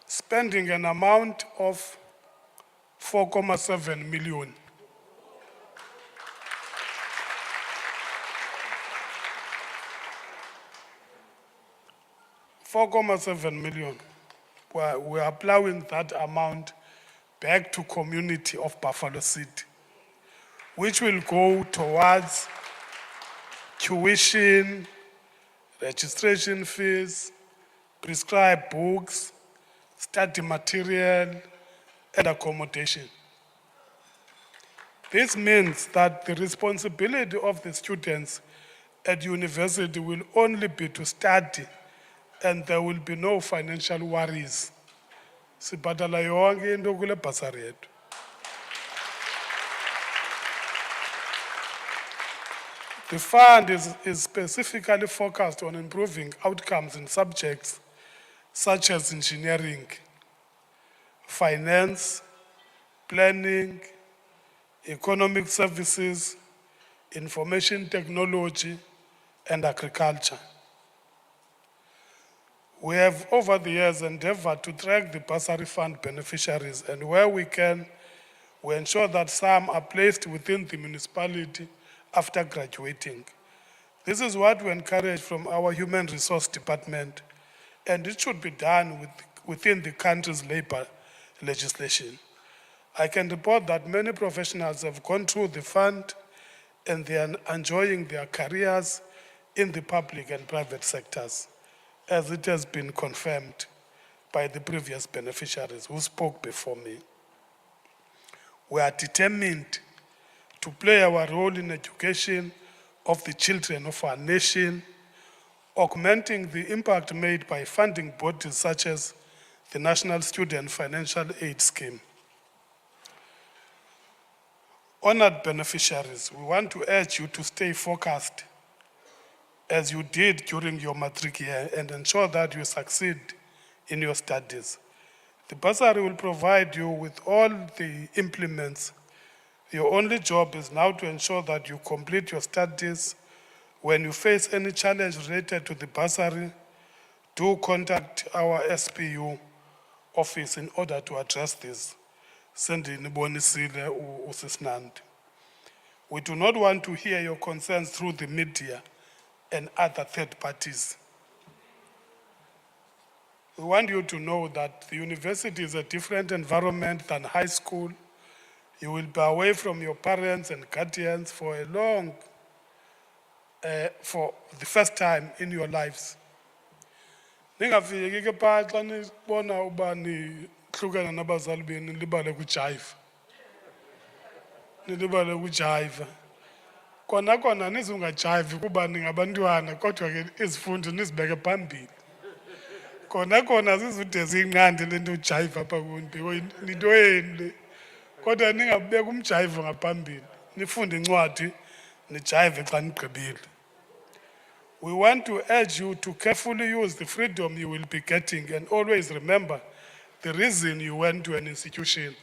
Spending an amount of 4.7 million. $4.7 million. We are plowing that amount back to community of Buffalo City, which will go towards tuition, registration fees, prescribed books, study material, and accommodation. This means that the responsibility of the students at university will only be to study, and there will be no financial worries. Sibhadala yonke into kule bursary yethu. The fund is specifically focused on improving outcomes in subjects such as engineering, finance, planning, economic services, information technology, and agriculture. We have over the years endeavored to track the bursary fund beneficiaries, and where we can, we ensure that some are placed within the municipality after graduating. This is what we encourage from our human resource department, and it should be done within the country's labor legislation. I can report that many professionals have gone through the fund and they are enjoying their careers in the public and private sectors. as it has been confirmed by the previous beneficiaries who spoke before me. We are determined to play our role in education of the children of our nation, augmenting the impact made by funding bodies such as the National Student Financial Aid Scheme. Honored beneficiaries, we want to urge you to stay focused as you did during your matric year and ensure that you succeed in your studies. The bursary will provide you with all the implements. Your only job is now to ensure that you complete your studies. When you face any challenge related to the bursary, do contact our SPU office in order to address this. Sendinibonisile uSisnandi. We do not want to hear your concerns through the media and other third parties. We want you to know that the university is a different environment than high school. You will be away from your parents and guardians for the first time in your lives. Ningafiki ke pha xa nibona uba nihlukana nabazali benu nilibale ukujayiva. Nilibale ukujayiva. Kona kona nizungajayivi kuba ningabantwana kodwa ke izifundo nizibeke phambili. Kona kona zizude ziyinqande lento ujayiva apha kuni because nito yenu le. Kodwa ningabeka umjayivo ngaphambili. Nifunde incwadi nijayive xa nigqibile. We want to urge you to carefully use the freedom you will be getting and always remember the reason you went to an institution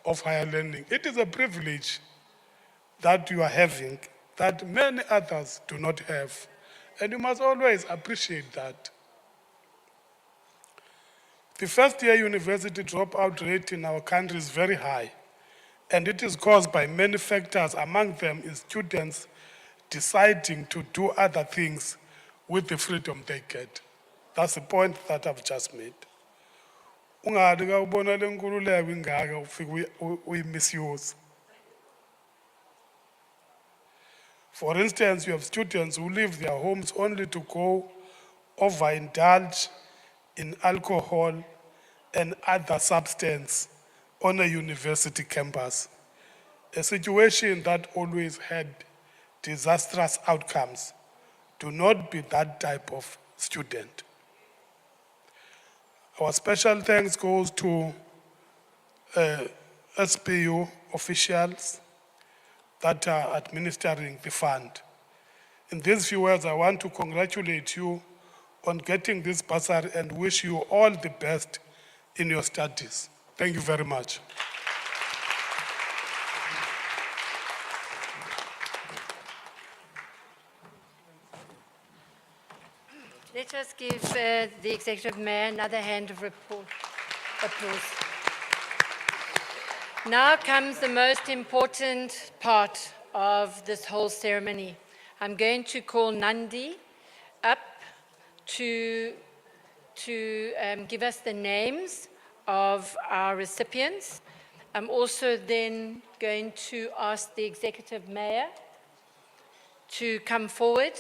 of higher learning. It is a privilege that you are having that many others do not have. And you must always appreciate that. The first year university dropout rate in our country is very high, and it is caused by many factors. Among them is students deciding to do other things with the freedom they get. That's the point that I've just made. Ungade ka ubona le nkululeko ingaka ufike uyimisuse. For instance, you have students who leave their homes only to go overindulge in alcohol and other substance on a university campus, a situation that always had disastrous outcomes. Do not be that type of student. Our special thanks goes to SPU officials that are administering the fund. In these few words, I want to congratulate you on getting this bursary and wish you all the best in your studies. Thank you very much. Let us give the Executive Mayor another hand of applause. Now comes the most important part of this whole ceremony. I'm going to call Nandi up to give us the names of our recipients. I'm also then going to ask the Executive Mayor to come forward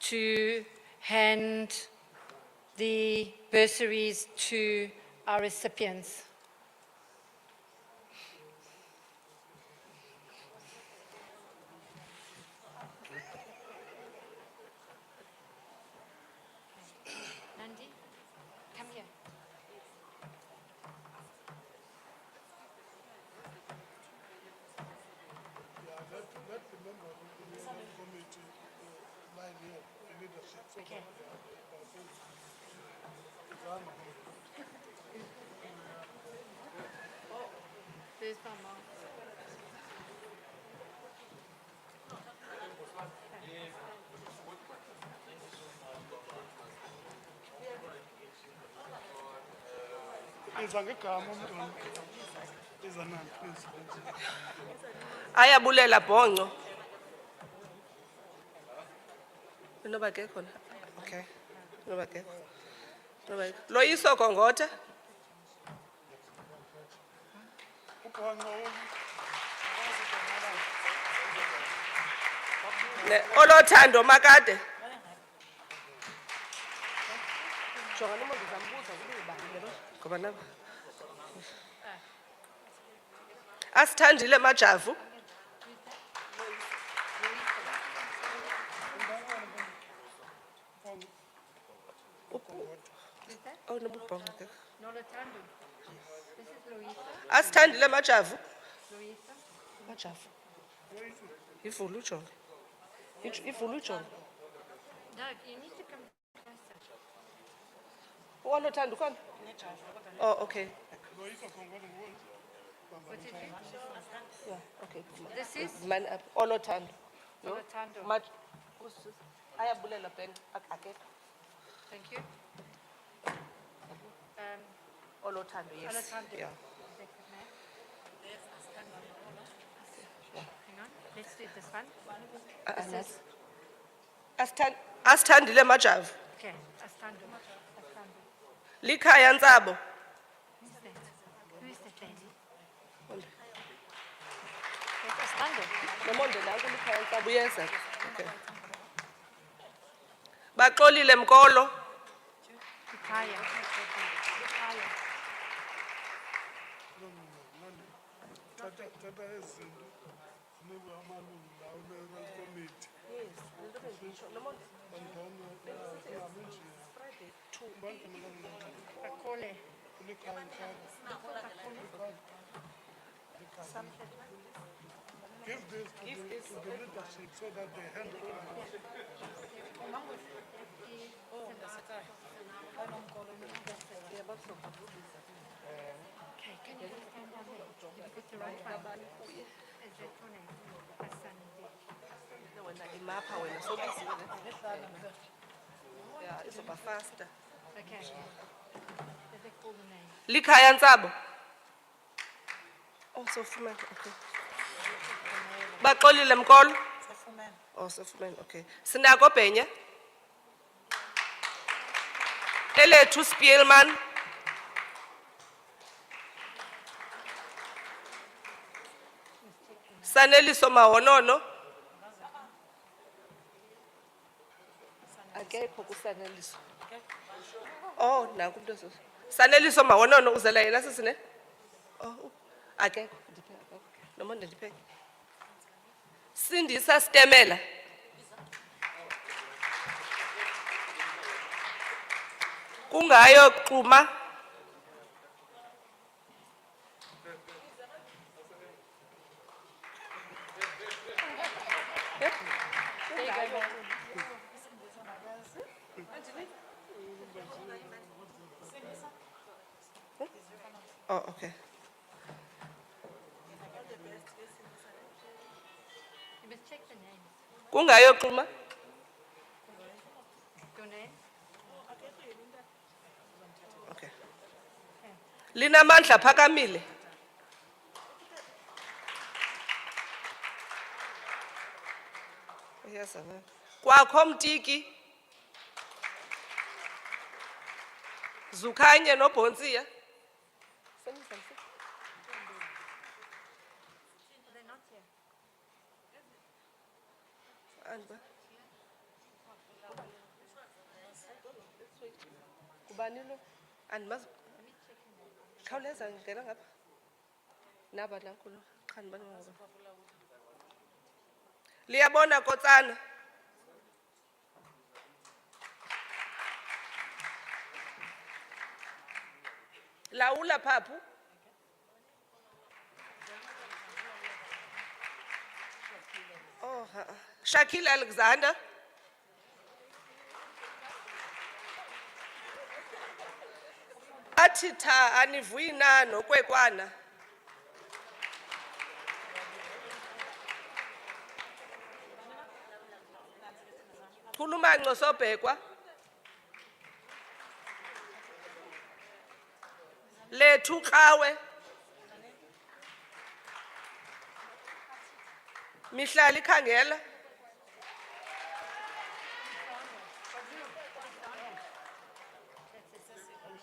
to hand the bursaries to our recipients. Nandi, come here. Okay. There's my mom. Ayabulela Bongo. Noba ke khona. Okay. Noba ke. Noba. Loyiso Kongota. Ne Olothando Makade. Jonga nomonde ndizambuza kube ubani yabo. Ngoba nabo. Asithandile Majavu. Oh, no bubhonga ke. Nolutando. This is Louisa. Asithandile Majavu. Louisa. Majavu. Ivulu ujonge. Ivulu ujonge. No, you need to come closer. Uwalothanda ukhona? Oh, okay. What is it? Yeah, okay. This is Man up. Olothando. Nolutando. Maj. Ayabulela Ben. Akekho. Thank you. Olothando, yes. Nolutando. Yeah. Executive Mayor. Hang on. Let's do this one. This is Asithandile Majavu. okay. Astando. Astando. Likhaya Ntsabo. Who's that? Who is that lady? It's Astando. Nomonde nanku likhaya Ntsabo uyeza. Okay. Baxolile Mkolo. Ikaya. Ikaya. Tata ezinto niwe amalungu lawo committee. Yes, into bengisho. Nomonde. Akole. Give this to the leadership so that they handle it. Okay, can you just stand down there? Have you got the right one? Is that your name? Hassan. Wena imapha wena sobiziwe. Yeah, izoba faster. Okay. Did they call the name? Likhaya Ntsabo. Oh, Sofumene, okay. Baxolile Mkolo. Oh, Sofumene, okay. Sinako Bhenye. Elethu Spielman. Saneliso Mahonono. Akekho kuSaneliso. Oh, nanku umuntu ezoso. Saneliso Mahonono uzela yena sisine? Oh, akekho ndipheka akekho. Nomonde ndipheke. Sindisa Stemela. Kungayo Xuma. Oh, okay. You must check the names. Kungayo Xuma. Your name? Okay. Linamandla Phakamile. Yes, ana. Kwakho Mtiki. Zukhanye noBhontsiya. They're not here. Anba. Kubani lo? Andimazi. Khawuleza ngena ngapha. Naba nanku lo. Cha ndibani ngaba. Liyabona Kotsana. Laula Phaphu. Oh, Shakil Alexander. Athi tha anivuyi na nokwekwana. Khulumanco Sobhekwa. Lethu Krawe. Mihlali Khangela.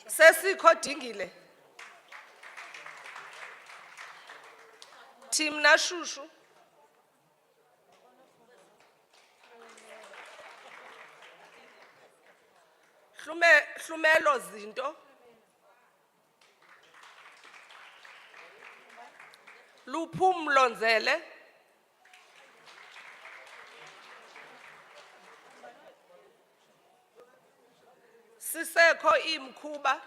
Sesikho Dingile. Timna Shushu. hlumelo zinto. Luphumlo nzele. Sisekho imkhuba.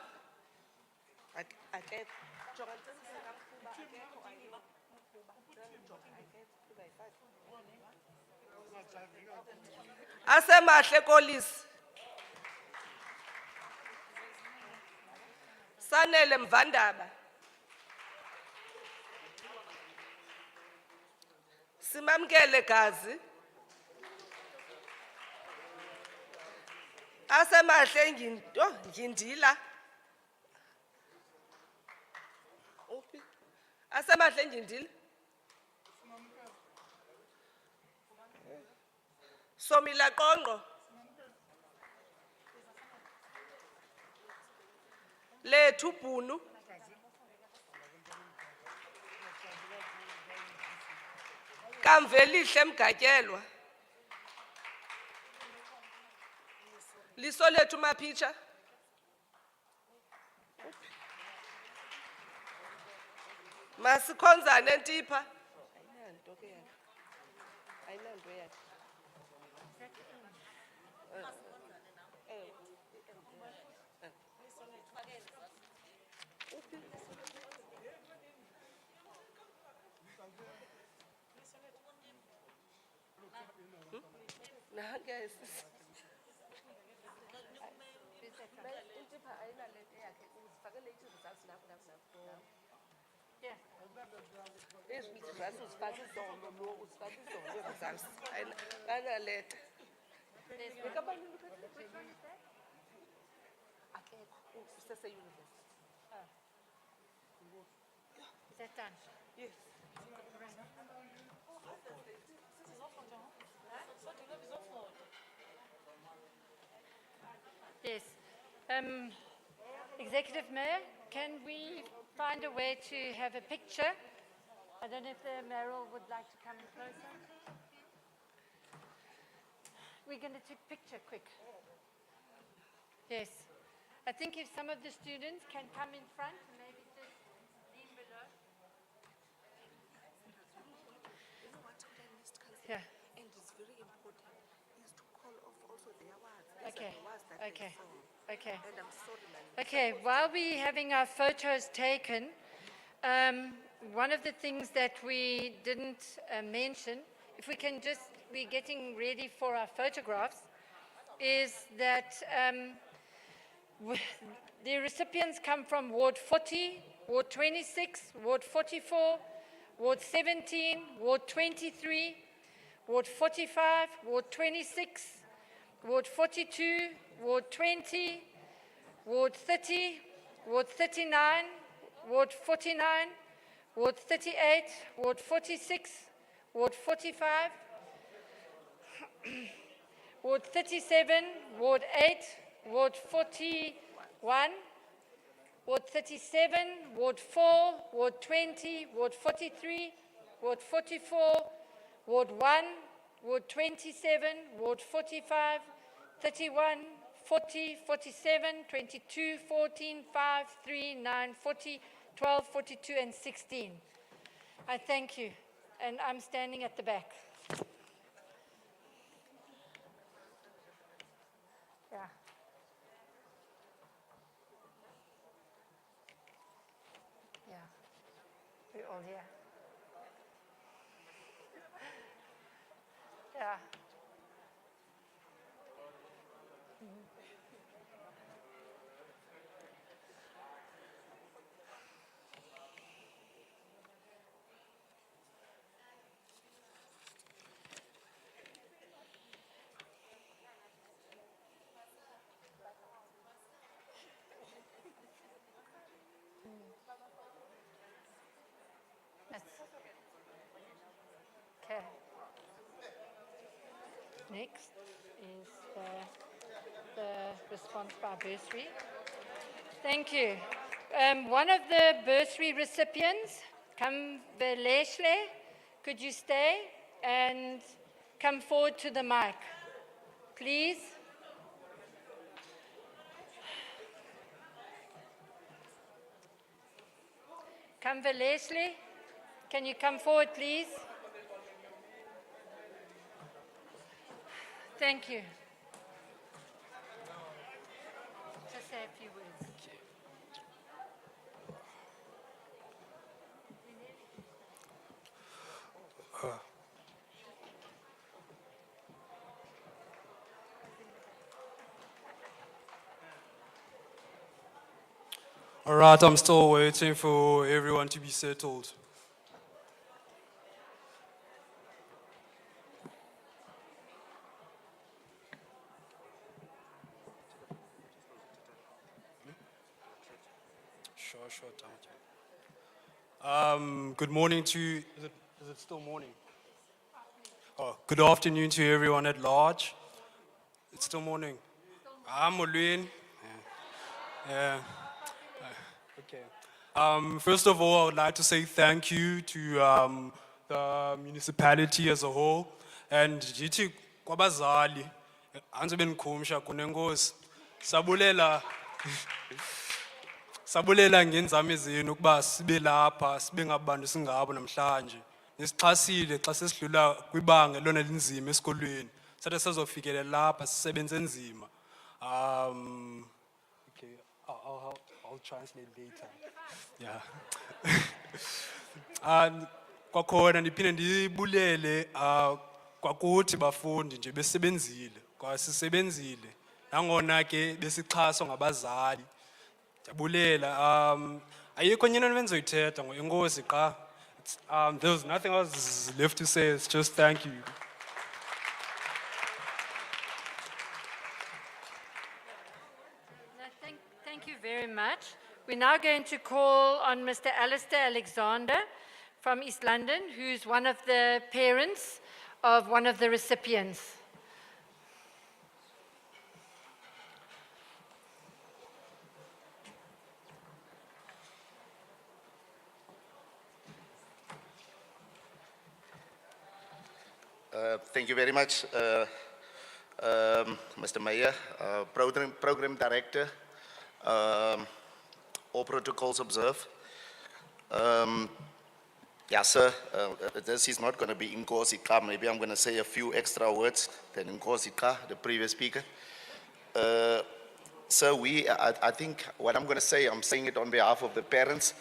Akekho. Jonga ntsingiselo kaMkhuba, akekho, ayikho. Asemahle Kolisi. Sanele Mvandaba. Simamkele Gazi. Asemahle Ngindila. Uphi? Asemahle Ngindila. Somila Qongqo. Lethu Bhunu. Kamvelihle Mgatyelwa. Liso lethu Maphicha. Masikhonzane Ntipha. Ayinanto ke yakhe. Ayinanto yakhe. Is that done? Yes. Yes. Executive Mayor, can we find a way to have a picture? I don't know if the mayoral would like to come in closer. We're going to take a picture quick. Yes. I think if some of the students can come in front and maybe just lean below. Yeah. And it's very important is to call off also the awards. Okay. Okay. Okay. And I'm sorry, man. Okay, while we're having our photos taken, one of the things that we didn't mention, if we can just, we're getting ready for our photographs, is that the recipients come from Ward 40, Ward 26, Ward 44, Ward 17, Ward 23, Ward 45, Ward 26, Ward 42, Ward 20, Ward 30, Ward 39, Ward 49, Ward 38, Ward 46, Ward 45, Ward 37, Ward 8, Ward 41, Ward 37, Ward 4, Ward 20, Ward 43, Ward 44, Ward 1, Ward 27, Ward 45, 31, 40, 47, 22, 14, 5, 3, 9, 40, 12, 42, and 16. I thank you. And I'm standing at the back. Yeah. Yeah. We're all here. Yeah. Okay. Next is the response by bursary. Thank you. One of the bursary recipients, Kamveleshle, could you stay and come forward to the mic, please? Kamva Leslie, can you come forward, please? Thank you. Just say a few words. All right, I'm still waiting for everyone to be settled. Sure, good morning to, is it still morning? Oh, good afternoon to everyone at large. It's still morning. I'm Olwin. Yeah. Okay. First of all, I would like to say thank you to the municipality as a whole, and jithi kwabazali anze benikhumsha khona enkosi sabulela sabulela ngenzame zenu ukuba sibe lapha sibe ngabantu singabo namhlanje nisixhasile xa sesidlula kwibanga lona linzima esikolweni sathe sizofikelela lapha sisebenze nzima. Okay, I'll translate later. Yeah. Kwakhona ndiphinde ndibulele kwakuthi bafundi nje besebenzile kwasisebenzile nangona ke besixhaswa ngabazali. Ndiyabulela. Ayikho enye into endizoyithetha enkosi qa. There's nothing else left to say. It's just thank you. Thank you very much. We're now going to call on Mr. Alistair Alexander from East London, who's one of the parents of one of the recipients. Thank you very much, Mr. Mayor, Program Director, all protocols observed. Yeah, sir, this is not going to be in Nkosika. Maybe I'm going to say a few extra words than in Nkosika, the previous speaker. Sir, I think what I'm going to say, I'm saying it on behalf of the parents.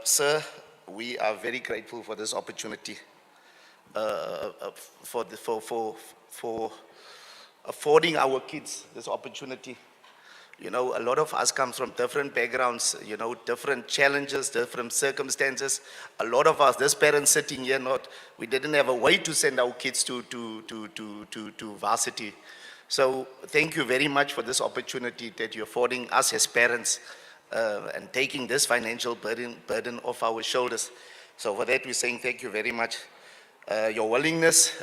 Sir, we are very grateful for this opportunity. For affording our kids this opportunity. You know, a lot of us come from different backgrounds, you know, different challenges, different circumstances. A lot of us, this parents sitting here, we didn't have a way to send our kids to varsity. So thank you very much for this opportunity that you're affording us as parents and taking this financial burden off our shoulders. So for that, we're saying thank you very much. Your willingness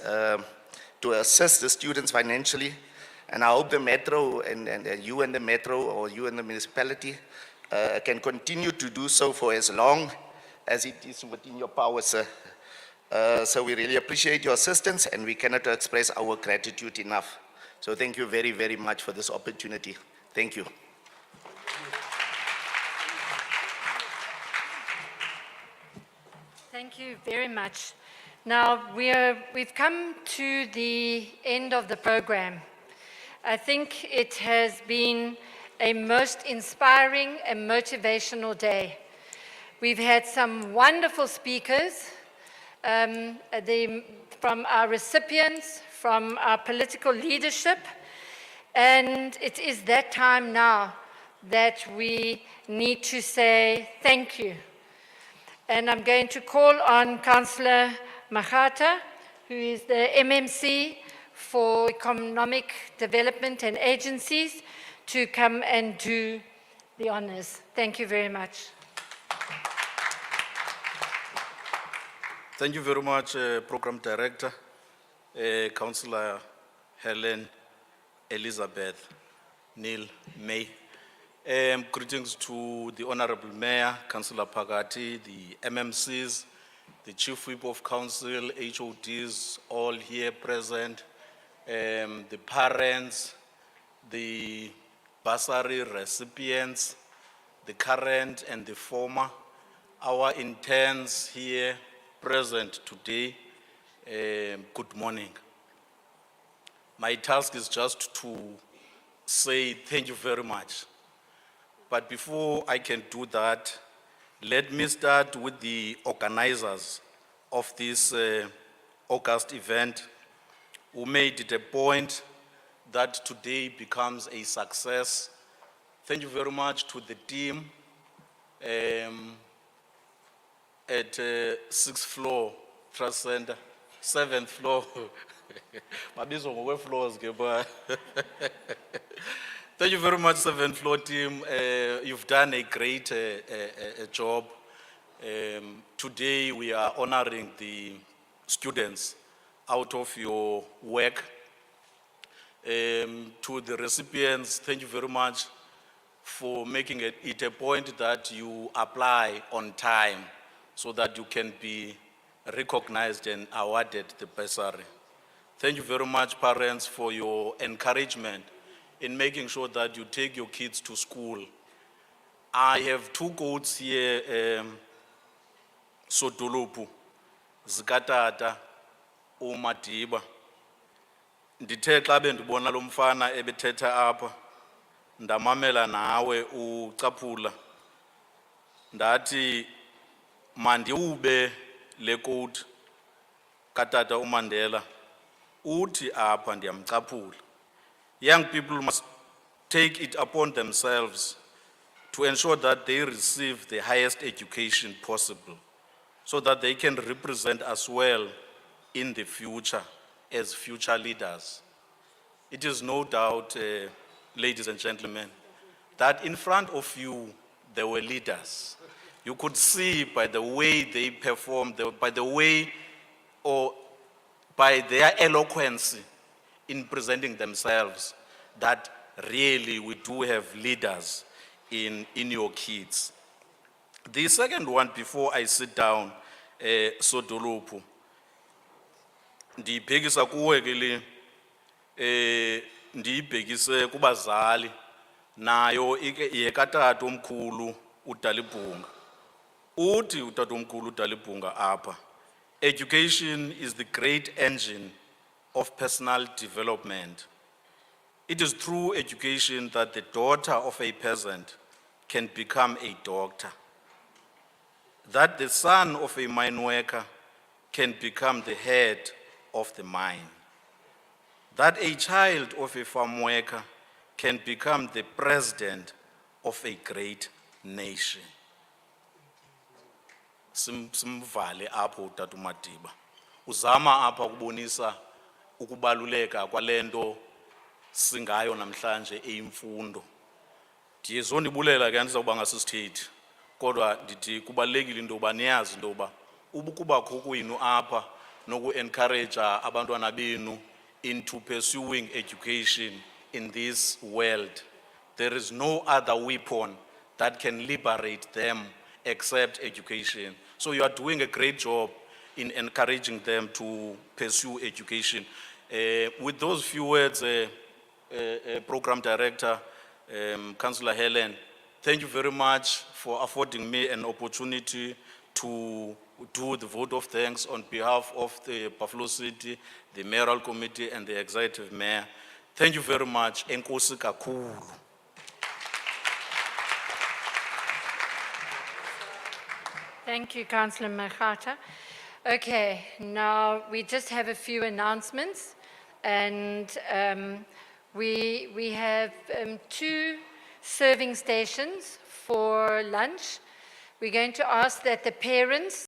to assist the students financially. And I hope the Metro and you and the Metro or you and the municipality can continue to do so for as long as it is within your power, sir. So we really appreciate your assistance and we cannot express our gratitude enough. So thank you very, very much for this opportunity. Thank you. Thank you very much. Now, we've come to the end of the program. I think it has been a most inspiring and motivational day. We've had some wonderful speakers from our recipients, from our political leadership, and it is that time now that we need to say thank you. And I'm going to call on Councillor Magata, who is the MMC for Economic Development and Agencies, to come and do the honors. Thank you very much. Thank you very much, Program Director, Councillor Helen Elizabeth Neil May. Greetings to the Honorable Mayor, Councillor Pagati, the MMCs, the Chief Whip of Council, HODs, all here present, the parents, the bursary recipients, the current and the former our interns here present today, good morning. My task is just to say thank you very much. But before I can do that, let me start with the organizers of this August event, who made it a point that today becomes a success. Thank you very much to the team at 6th floor Trust Center, 7th floor. Mabizo ngokwe floors ke ba. Thank you very much, 7th floor team. You've done a great job. Today we are honoring the students out of your work. To the recipients, thank you very much for making it a point that you apply on time so that you can be recognized and awarded the bursary. Thank you very much, parents, for your encouragement in making sure that you take your kids to school. I have two quotes here, Sodolupu, Zikatata, uMadiba. Ndithe xa bendibona lo mfana ebethetha apha, ndamamela nawe ucaphula, ndathi mandiwube le quote katata uMandela, uthi apha ndiyamcaphula. Young people must take it upon themselves to ensure that they receive the highest education possible so that they can represent us well in the future as future leaders. It is no doubt, ladies and gentlemen, that in front of you, there were leaders. You could see by the way they performed, by the way or by their eloquence in presenting themselves, that really we do have leaders in your kids. The second one, before I sit down, Sodolupu, ndibhekisa kuwe ke le, ndibhekise kubazali, nayo yekatata omkhulu uDalibhunga. Uthi utata omkhulu uDalibhunga apha, education is the great engine of personal development. It is through education that the daughter of a peasant can become a doctor, that the son of a mine worker can become the head of the mine, that a child of a farm worker can become the president of a great nation. Simvale apho utata uMadiba. Uzama apha ukubonisa ukubaluleka kwalento singayo namhlanje eyimfundo. Ndiyezondibulela ke ndizawuba ngasisithethi, kodwa ndithi kubalekile into yoba niyazi into yoba ubukubakho kwenu apha noku-encourage abantwana benu into pursuing education in this world. There is no other weapon that can liberate them except education. So you are doing a great job in encouraging them to pursue education. With those few words, Program Director, Councillor Helen, thank you very much for affording me an opportunity to do the vote of thanks on behalf of the Buffalo City, the Mayoral Committee and the Executive Mayor. Thank you very much. Enkosi kakhulu. Thank you, Councillor Makata. Okay, now we just have a few announcements, and we have 2 serving stations for lunch. We're going to ask that the parents